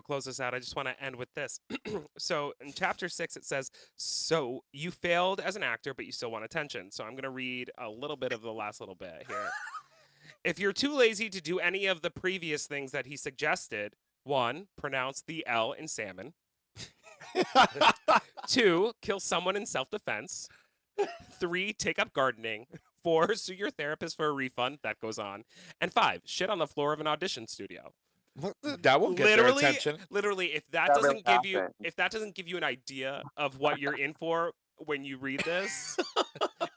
close this out, I just want to end with this. So in chapter 6, it says, so you failed as an actor, but you still want attention. So I'm going to read a little bit of the last little bit here. If you're too lazy to do any of the previous things that he suggested, 1, pronounce the L in salmon. 2, kill someone in self-defense. 3, take up gardening. 4, sue your therapist for a refund. That goes on. And 5, shit on the floor of an audition studio. That will get their attention. Literally, if that That doesn't really give you happened. if that doesn't give you an idea of what you're in for when you read this,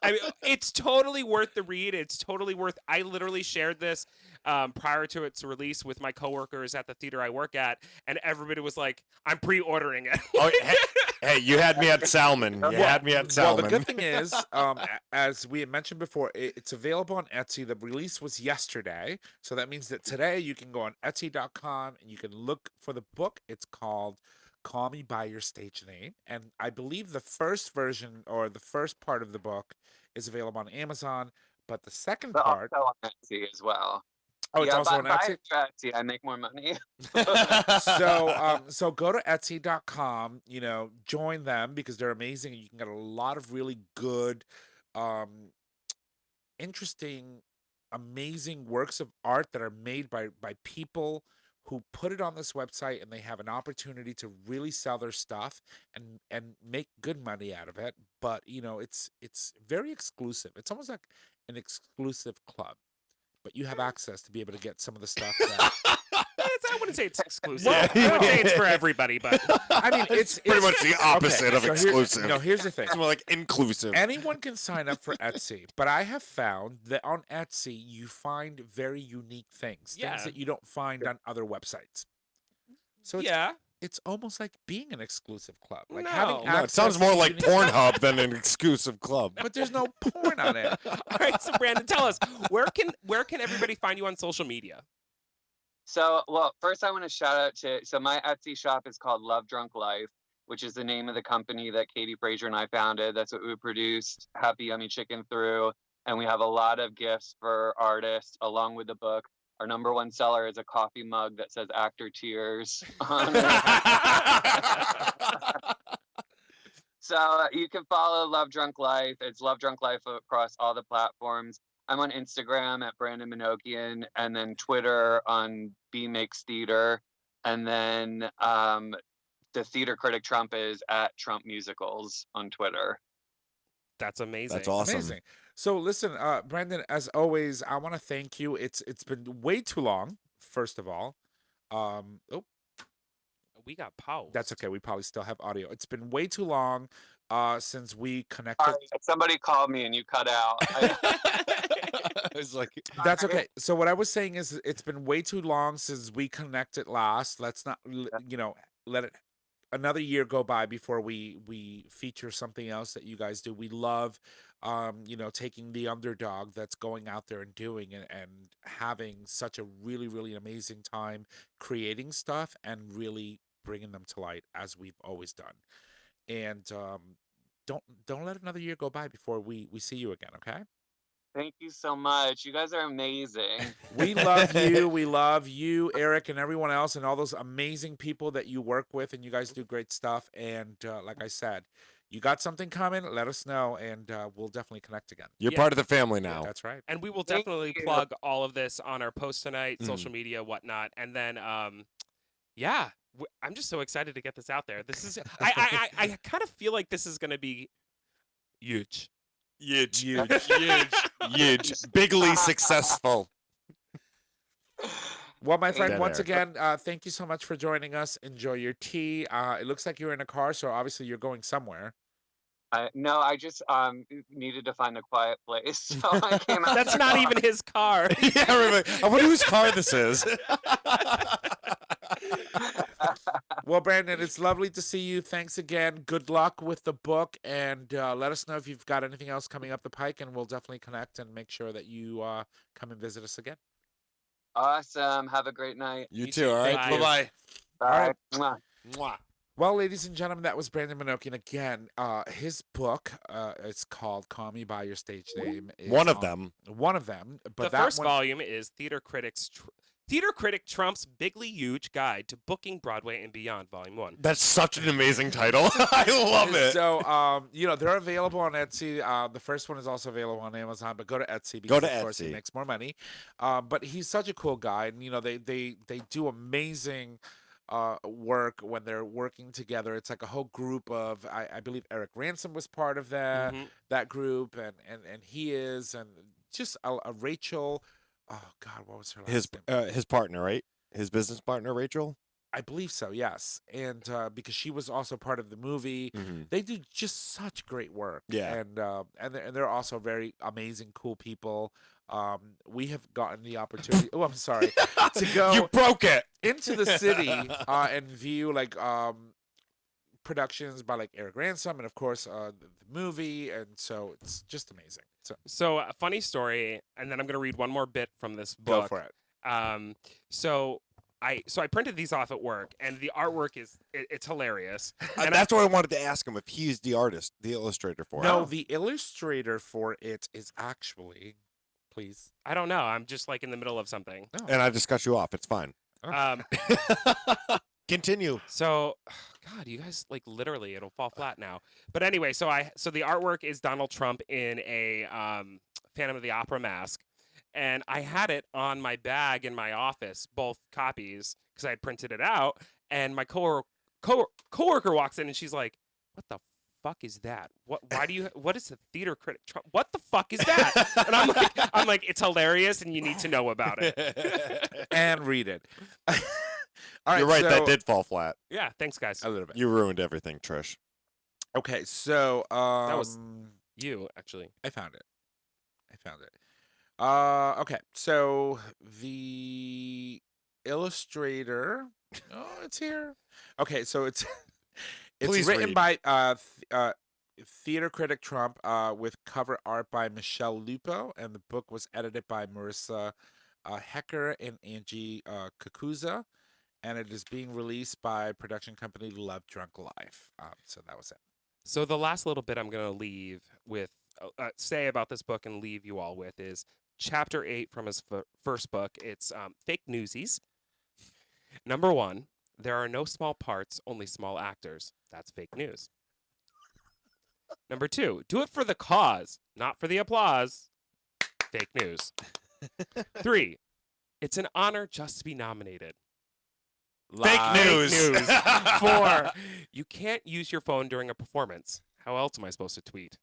I mean, it's totally worth the read. It's totally worth. I literally shared this prior to its release with my coworkers at the theater I work at, and everybody was like, "I'm pre-ordering it." Oh, hey, you had me at salmon. You had me at salmon. Well, the good thing is, as we had mentioned before, it's available on Etsy. The release was yesterday, so that means that today you can go on Etsy.com and you can look for the book. It's called Call Me by Your Stage Name, and I believe the first version or the first part of the book is available on Amazon, but the second But part, also on Etsy as well. oh, it's also on buy Etsy. it through Etsy. I make more money. So go to Etsy.com, join them because they're amazing. You can get a lot of really good, interesting, amazing works of art that are made by people who put it on this website, and they have an opportunity to really sell their stuff and make good money out of it. But it's very exclusive. It's almost like an exclusive club, but you have access to be able to get some of the stuff that I wouldn't say it's exclusive. Well, I would say it's for everybody, but I mean, it's Pretty much the opposite of so exclusive. Here's the thing. It's more like inclusive. Anyone can sign up for Etsy, but I have found that on Etsy you find very unique things Yeah. that you don't find on other websites. So it's almost like being an exclusive club. Like No. having No, No, it access sounds to more like unique- Pornhub than an exclusive club. But there's no porn on it. all right. So Brandon, tell us where can everybody find you on social media? So, well, first I want to shout out so my Etsy shop is called Love Drunk Life, which is the name of the company that Katie Frazier and I founded. That's what we produced Happy Yummy Chicken through. And we have a lot of gifts for artists along with the book. Our #1 seller is a coffee mug that says Actor Tears on it. So you can follow Love Drunk Life. It's Love Drunk Life across all the platforms. I'm on Instagram at Brandon Monokian, and then Twitter on B Makes Theater, and then the Theater Critic Trump is at Trump Musicals on Twitter. That's amazing. That's awesome. Amazing. So listen, Brandon, as always, I want to thank you. It's been way too long, first of all. We got paused. That's okay. We probably still have audio. It's been way too long since we connected. Sorry, somebody called me and you cut out. It's like That's okay. So what I was saying is it's been way too long since we connected last. Let's not, let it another year go by before we feature something else that you guys do. We love taking the underdog that's going out there and doing it and having such a really, really amazing time creating stuff and really bringing them to light as we've always done. And don't let another year go by before we see you again, okay? Thank you so much. You guys are amazing. We love you. We love you, Eric, and everyone else, and all those amazing people that you work with, and you guys do great stuff. And like I said, you got something coming, let us know, and we'll definitely connect again. You're Yeah. part of the family now. That's right. And we will Thank definitely you. plug all of this on our post tonight, Mm. social media, whatnot. And then, I'm just so excited to get this out there. This is, I kind of feel like this is going to be huge. Huge. Huge. Huge. Bigly successful. Well, my friend, Dead once Eric. again, thank you so much for joining us. Enjoy your tea. It looks like you're in a car, so obviously you're going somewhere. No, I just needed to find a quiet place, so I came out. That's not even his car. Yeah, right. I wonder whose car this is. Well, Brandon, it's lovely to see you. Thanks again. Good luck with the book, and let us know if you've got anything else coming up the pike, and we'll definitely connect and make sure that you come and visit us again. Awesome. Have a great night. You too, all right? Bye. Bye-bye. Bye. right. Mwah. Mwah. Well, ladies and gentlemen, that was Brandon Monokian again. His book is called "Call Me by Your Stage Name." It's One of on- them. One of them. But The that first one, volume is Theater Critic Trump's Bigly Huge Guide to Booking Broadway and Beyond, Volume 1. That's such an amazing title. I love it. So, they're available on Etsy. The first one is also available on Amazon, but go to Etsy because, Go to of course, he Etsy. makes more money. But he's such a cool guy, and they do amazing work when they're working together. It's like a whole group of, I believe Eric Ransom was part of that Mhm. that group, and he is, and just a Rachel. Oh God, what was her last name? His partner, right? His business partner, Rachel? I believe so, yes. And because she was also part of the movie, Mm-hmm. they do just such great work. Yeah. And they're also very amazing, cool people. We have gotten the opportunity. Oh, I'm sorry, to go You broke it. into the city and view like productions by like Eric Ransom and of course the movie, and so it's just amazing. So So, a funny story, and then I'm going to read one more bit from this go book. for it. So I printed these off at work, and the artwork it's hilarious. And That's what I wanted to ask him if he's the artist, the illustrator for No, it. the illustrator for it is actually, please. I don't know. I'm just like in the middle of something. And I just cut you off. It's fine. Um, Continue. so, God, you guys like literally it'll fall flat now. But anyway, so the artwork is Donald Trump in a Phantom of the Opera mask, and I had it on my bag in my office, both copies, because I had printed it out. And my coworker walks in, and she's like, "What the fuck is that? What is the Theater Critic Trump? What the fuck is that?" And I'm like, it's hilarious, and you need to know about it. And read it. All right, You're right. That so- did fall flat. Yeah, thanks, guys. a little bit. You ruined everything, Trish. Okay, so was- You actually. I found it. Okay, so the illustrator. Oh, it's here. Okay, so it's Please written read. by Theater Critic Trump with cover art by Michelle Lupo, and the book was edited by Marissa Hecker and Angie Kakuza, and it is being released by production company Love Drunk Life. So that was it. So the last little bit I'm going to leave with, say about this book and leave you all with is chapter 8 from his first book. It's Fake Newsies. Number 1, there are no small parts, only small actors. That's fake news. Number 2, do it for the cause, not for the applause. Fake news. 3, it's an honor just to be nominated. Fake Live. news. 4, you can't use your phone during a performance. How else am I supposed to tweet?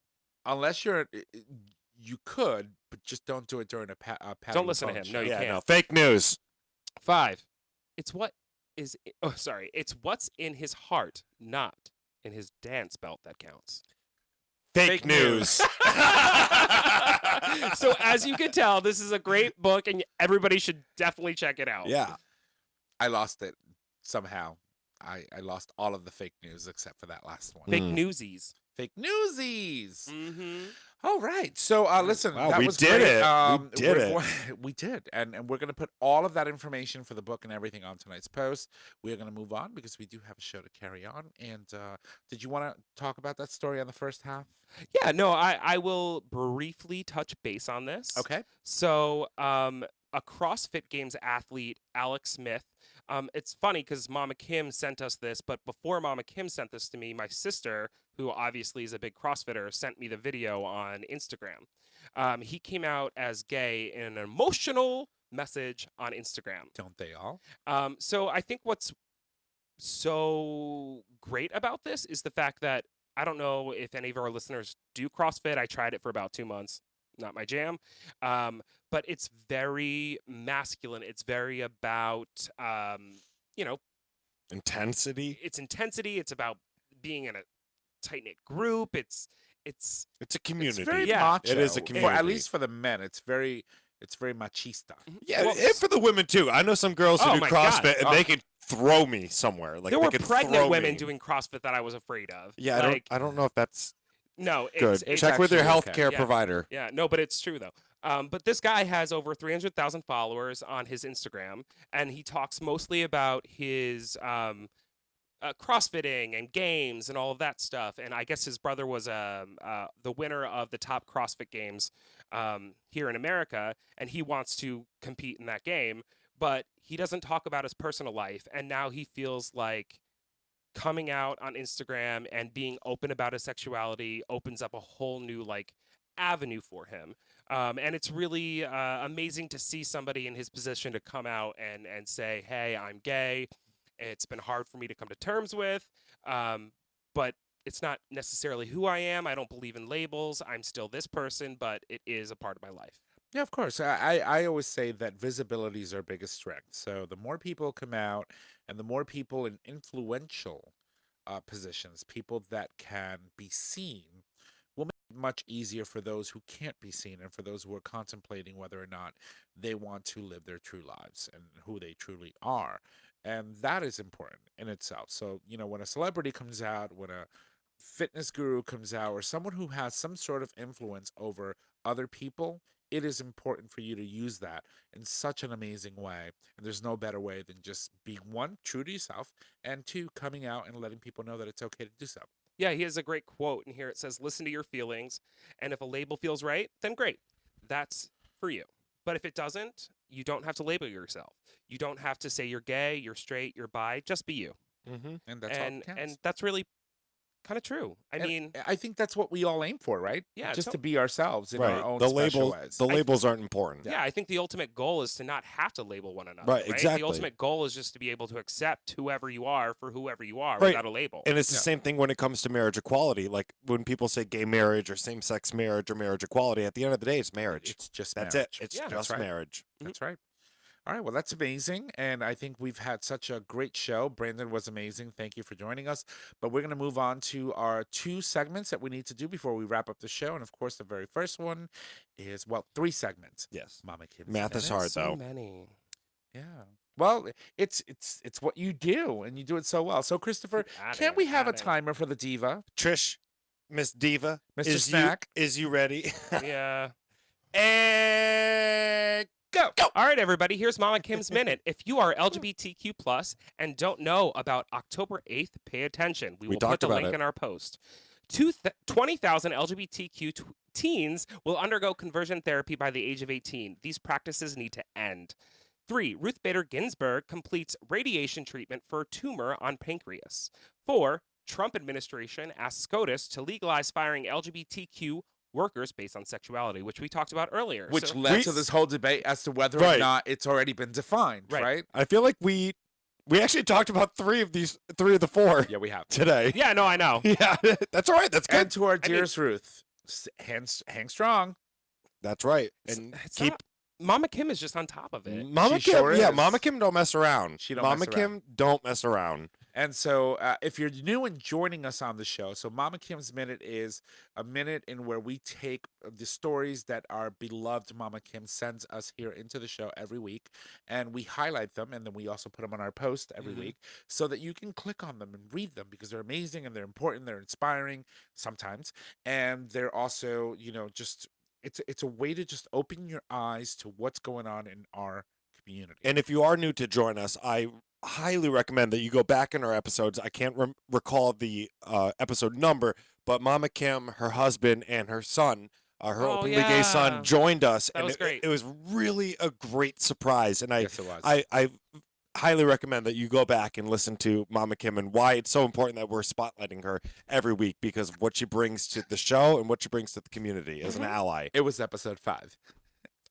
Unless you could, but just don't do it during a Don't listen to him. No, you Yeah, can't. no. Fake news. 5, it's what's in his heart, not in his dance belt that counts. Fake news. So as you can tell, this is a great book, and everybody should definitely check it out. Yeah. I lost it somehow. I lost all of the fake news except for that last one. Fake newsies. Fake newsies. Mm-hmm. All right. So listen, Wow, that we was did great. it. We did we're it. we did. And we're going to put all of that information for the book and everything on tonight's post. We are going to move on because we do have a show to carry on. And did you want to talk about that story on the first half? Yeah, no, I will briefly touch base on this. Okay. So, a CrossFit Games athlete, Alex Smith. It's funny because Mama Kim sent us this, but before Mama Kim sent this to me, my sister, who obviously is a big CrossFitter, sent me the video on Instagram. He came out as gay in an emotional message on Instagram. Don't they all? So I think what's so great about this is the fact that I don't know if any of our listeners do CrossFit. I tried it for about 2 months. Not my jam. But it's very masculine. It's very about, Intensity. it's intensity. It's about being in a tight-knit group. It's It's a community. It's very Yeah. macho. It is a At community. least for the men, it's very machista. Yeah, Well, and for the women too. I know some girls who Oh do my God. CrossFit and Oh. they could throw me somewhere. Like there they were could pregnant throw women me. doing CrossFit that I was afraid of. Yeah, like, I don't know if that's no, good. it's Check with your actually okay. healthcare Yeah. provider. Yeah, no, but it's true though. But this guy has over 300,000 followers on his Instagram, and he talks mostly about his CrossFitting and games and all of that stuff. And I guess his brother was the winner of the top CrossFit games here in America, and he wants to compete in that game. But he doesn't talk about his personal life, and now he feels like coming out on Instagram and being open about his sexuality opens up a whole new avenue for him. And it's really amazing to see somebody in his position to come out and say, hey, I'm gay. It's been hard for me to come to terms with, but it's not necessarily who I am. I don't believe in labels. I'm still this person, but it is a part of my life. Yeah, of course. I always say that visibility is our biggest strength. So the more people come out and the more people in influential positions, people that can be seen, will make it much easier for those who can't be seen and for those who are contemplating whether or not they want to live their true lives and who they truly are. And that is important in itself. So, when a celebrity comes out, when a fitness guru comes out, or someone who has some sort of influence over other people, it is important for you to use that in such an amazing way. And there's no better way than just being, one, true to yourself, and two, coming out and letting people know that it's okay to do so. Yeah, he has a great quote in here. It says, listen to your feelings, and if a label feels right, then great. That's for you. But if it doesn't, you don't have to label yourself. You don't have to say you're gay, you're straight, you're bi. Just be you. Mm-hmm. And that's all that And counts. that's really kind of true. I And mean, I think that's what we all aim for, right? Yeah, just to- to be ourselves in Right. our own The special labels. ways. The labels aren't important. yeah, I think the ultimate goal is to not have to label one another. Right, exactly. The ultimate goal is just to be able to accept whoever you are for whoever you are Right. without a label. And it's the Yeah. same thing when it comes to marriage equality. Like when people say gay marriage or same-sex marriage or marriage equality, at the end of the day, it's marriage. It's just That's marriage. it. It's Yeah. That's just right. marriage. That's right. All right. Well, that's amazing. And I think we've had such a great show. Brandon was amazing. Thank you for joining us. But we're going to move on to our 2 segments that we need to do before we wrap up the show. And of course, the very first one is, 3 segments. Yes. Mama Kim's Math is Minutes. hard, so though. many. Yeah. Well, it's what you do, and you do it so well. So, Christopher, can't we have a timer for the diva? Trish, Miss Diva, Mr. is Snack. is you ready? Yeah. And Go. All right, everybody. Here's Mama Kim's Minute. If you are LGBTQ+ and don't know about October 8th, pay attention. We will put talked the about link it. in our post. 20,000 LGBTQ teens will undergo conversion therapy by the age of 18. These practices need to end. 3. Ruth Bader Ginsburg completes radiation treatment for a tumor on pancreas. 4. Trump administration asks SCOTUS to legalize firing LGBTQ workers based on sexuality, which we talked about earlier. Which So- led to this whole debate as to whether or Right. not it's already been defined, Right. right? I feel like we actually talked about 3 of the 4 Yeah, we have. today. Yeah, no, I know. Yeah, that's all right. That's good. And to our I mean- dearest Ruth, hang strong. That's right. It's- And it's keep not- Mama Kim is just on top of it. Mama She Kim. sure yeah, is. Mama Kim don't mess around. She don't Mama mess around. Kim don't mess around. And so, if you're new and joining us on the show, so Mama Kim's Minute is a minute in where we take the stories that our beloved Mama Kim sends us here into the show every week, and we highlight them, and then we also put them on our post every week so that you can click on them and read them because they're amazing and they're important, they're inspiring sometimes, and they're also, just it's a way to just open your eyes to what's going on in our community. And if you are new to join us, I highly recommend that you go back in our episodes. I can't recall the episode number, but Mama Kim, her husband, and her son, her openly gay son, joined us. That was great. It was really a great surprise. And Yes, it was. I highly recommend that you go back and listen to Mama Kim and why it's so important that we're spotlighting her every week because of what she brings to the show and what she brings to the community as an ally. It was episode 5.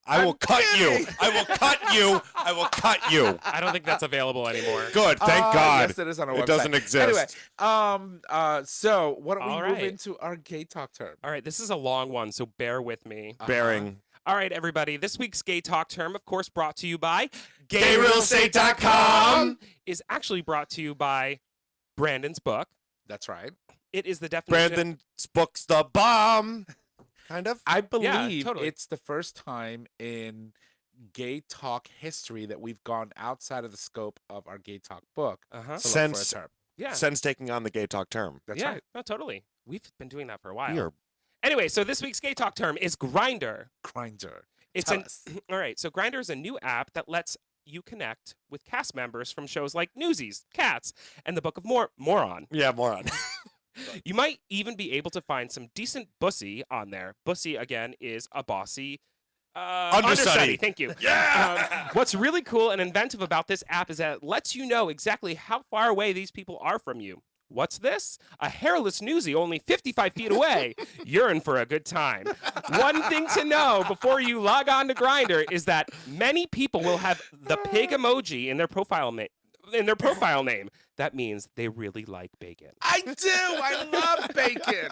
I will cut you. I will cut you. I will cut you. I don't think that's available anymore. Good. Thank God. Yes, it is on our website. It doesn't exist. Anyway, so why don't we All move right. into our gay talk term? All right, this is a long one, so bear with me. Bearing. All right, everybody. This week's Gay Talk term, of course, brought to you by GayRealEstate.com is actually brought to you by Brandon's book. That's right. It is the definition. Brandon's book's the bomb. Kind of. I believe totally. it's the first time in gay talk history that we've gone outside of the scope of our gay talk book Uh-huh. to look Since- for a term. Yeah. Since taking on the Gay Talk term. That's yeah. right. No, totally. We've been doing that for a while. We are Anyway, so this week's Gay Talk term is Grinder. Grinder. It's Tell us. all right. So Grinder is a new app that lets you connect with cast members from shows like Newsies, Cats, and the Book of Moron. Yeah, moron. You might even be able to find some decent bussy on there. Bussy, again, is a bossy Understudy. Thank you. Yeah! What's really cool and inventive about this app is that it lets you know exactly how far away these people are from you. What's this? A hairless newsie only 55 feet away. You're in for a good time. One thing to know before you log on to Grindr is that many people will have the pig emoji in their profile name. That means they really like bacon. I do. I love bacon.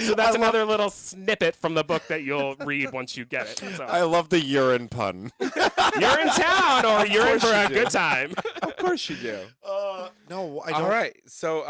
So that's another little snippet from the book that you'll read once you get it. So, I love the urine pun. you're in town or you're in for a you do. good time. Of course you do. No, I don't. All right. So,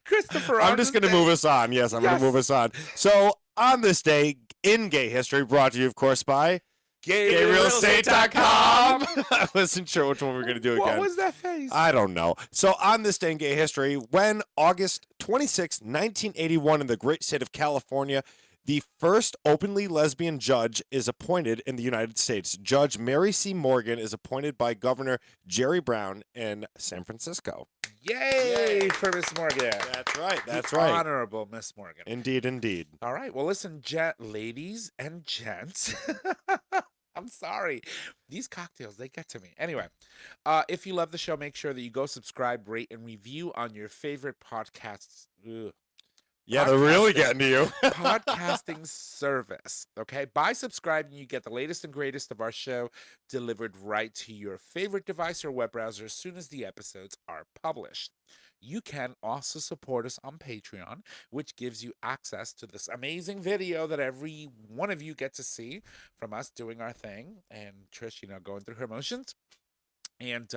Christopher, I'm on just this going to day- move us on. Yes, I'm going Yes. to move us on. So, on this day in gay history, brought to you, of course, by GayRealEstate.com. I wasn't sure which one we were going to do What again. was that face? I don't know. So, on this day in gay history, when August 26, 1981, in the great state of California, the first openly lesbian judge is appointed in the United States. Judge Mary C. Morgan is appointed by Governor Jerry Brown in San Francisco. Yay for Miss Morgan. That's right. That's The right. Honorable Miss Morgan. Indeed, indeed. All right. Well, listen, ladies and gents. I'm sorry. These cocktails, they get to me. Anyway, if you love the show, make sure that you go subscribe, rate, and review on your favorite podcasts. Yeah, they're really Podcasting. getting to you. Podcasting service. Okay. By subscribing, you get the latest and greatest of our show delivered right to your favorite device or web browser as soon as the episodes are published. You can also support us on Patreon, which gives you access to this amazing video that every one of you get to see from us doing our thing. And Trish, going through her emotions. And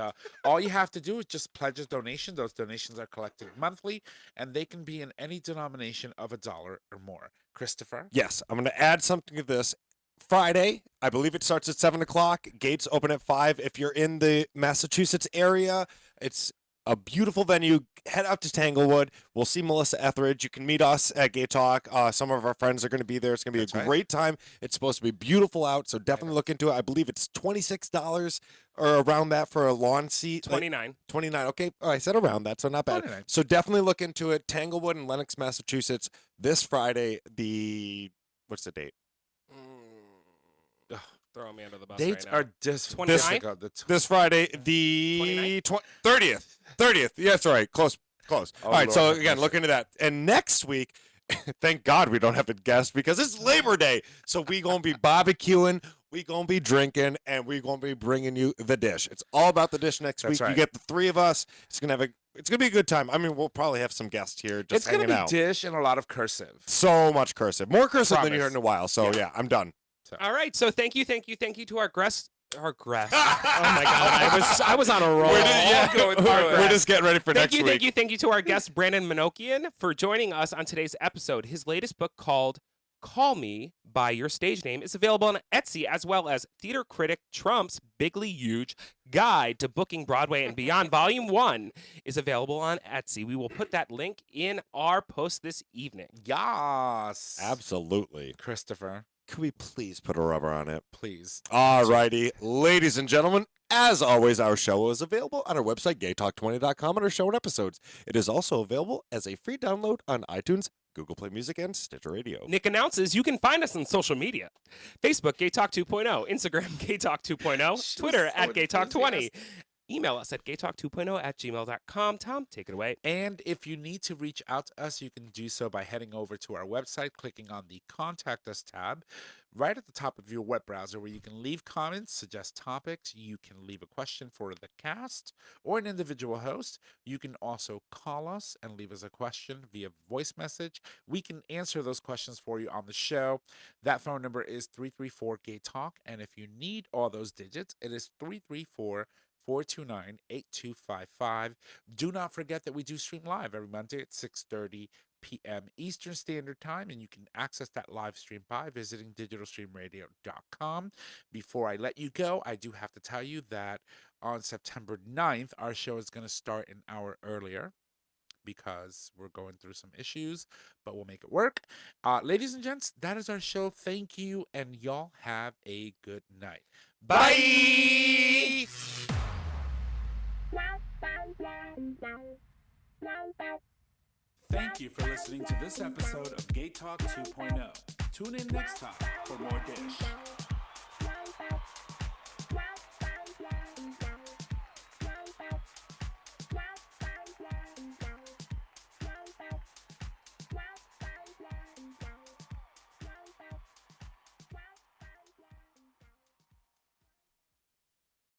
all you have to do is just pledge a donation. Those donations are collected monthly, and they can be in any denomination of $1 or more. Christopher? Yes, I'm going to add something to this. Friday, I believe it starts at 7 o'clock. Gates open at 5. If you're in the Massachusetts area, it's a beautiful venue. Head out to Tanglewood. We'll see Melissa Etheridge. You can meet us at GayTalk. Some of our friends are going to be there. It's going to be That's a right. great time. It's supposed to be beautiful out, so definitely look into it. I believe it's $26 or around that for a lawn seat. 29. 29. Okay. Oh, I said around that, so not bad. 29. So definitely look into it. Tanglewood in Lenox, Massachusetts, this Friday. What's the date? Throw me under the bus Dates right now. are this 29th? This Friday, the 30th. 30th. Yeah, that's right. Close. Oh, All right. Lord So have again, mercy. look into that. And next week, thank God we don't have a guest because it's Labor Day. So we gonna be barbecuing, we gonna be drinking, and we gonna be bringing you the dish. It's all about the dish next That's week. right. You get the three of us. It's gonna be a good time. I mean, we'll probably have some guests here just It's going hanging to be out. dish and a lot of cursive. So much cursive, more cursive than you Promise. heard in a while. So Yeah. yeah, I'm done. All right. So thank you to our guests. Our guest. Oh my God, I was on a roll. We're just getting ready for next week. Thank you to our guest Brandon Monokian for joining us on today's episode. His latest book, called Call Me by Your Stage Name, is available on Etsy, as well as Theater Critic Trump's Bigly Huge Guide to Booking Broadway and Beyond Volume 1 is available on Etsy. We will put that link in our post this evening. Yes. Absolutely. Christopher, Could we please put a rubber on it? please. Alrighty, ladies and gentlemen, as always, our show is available on our website, GayTalk20.com, under show and episodes. It is also available as a free download on iTunes, Google Play Music, and Stitcher Radio. Nick announces you can find us on social media. Facebook, GayTalk 2.0. Instagram, GayTalk 2.0. Twitter, at GayTalk20. Email us at gaytalk2.0@gmail.com. Tom, take it away. And if you need to reach out to us, you can do so by heading over to our website, clicking on the Contact Us tab right at the top of your web browser, where you can leave comments, suggest topics, you can leave a question for the cast or an individual host. You can also call us and leave us a question via voice message. We can answer those questions for you on the show. That phone number is 334-GAY-TALK, and if you need all those digits, it is 334-429-8255. Do not forget that we do stream live every Monday at 6:30 p.m. Eastern Standard Time, and you can access that live stream by visiting digitalstreamradio.com. Before I let you go, I do have to tell you that on September 9th, our show is going to start an hour earlier because we're going through some issues, but we'll make it work. Ladies and gents, that is our show. Thank you, and y'all have a good night. Bye! Thank you for listening to this episode of Gay Talk 2.0. Tune in next time for more dish.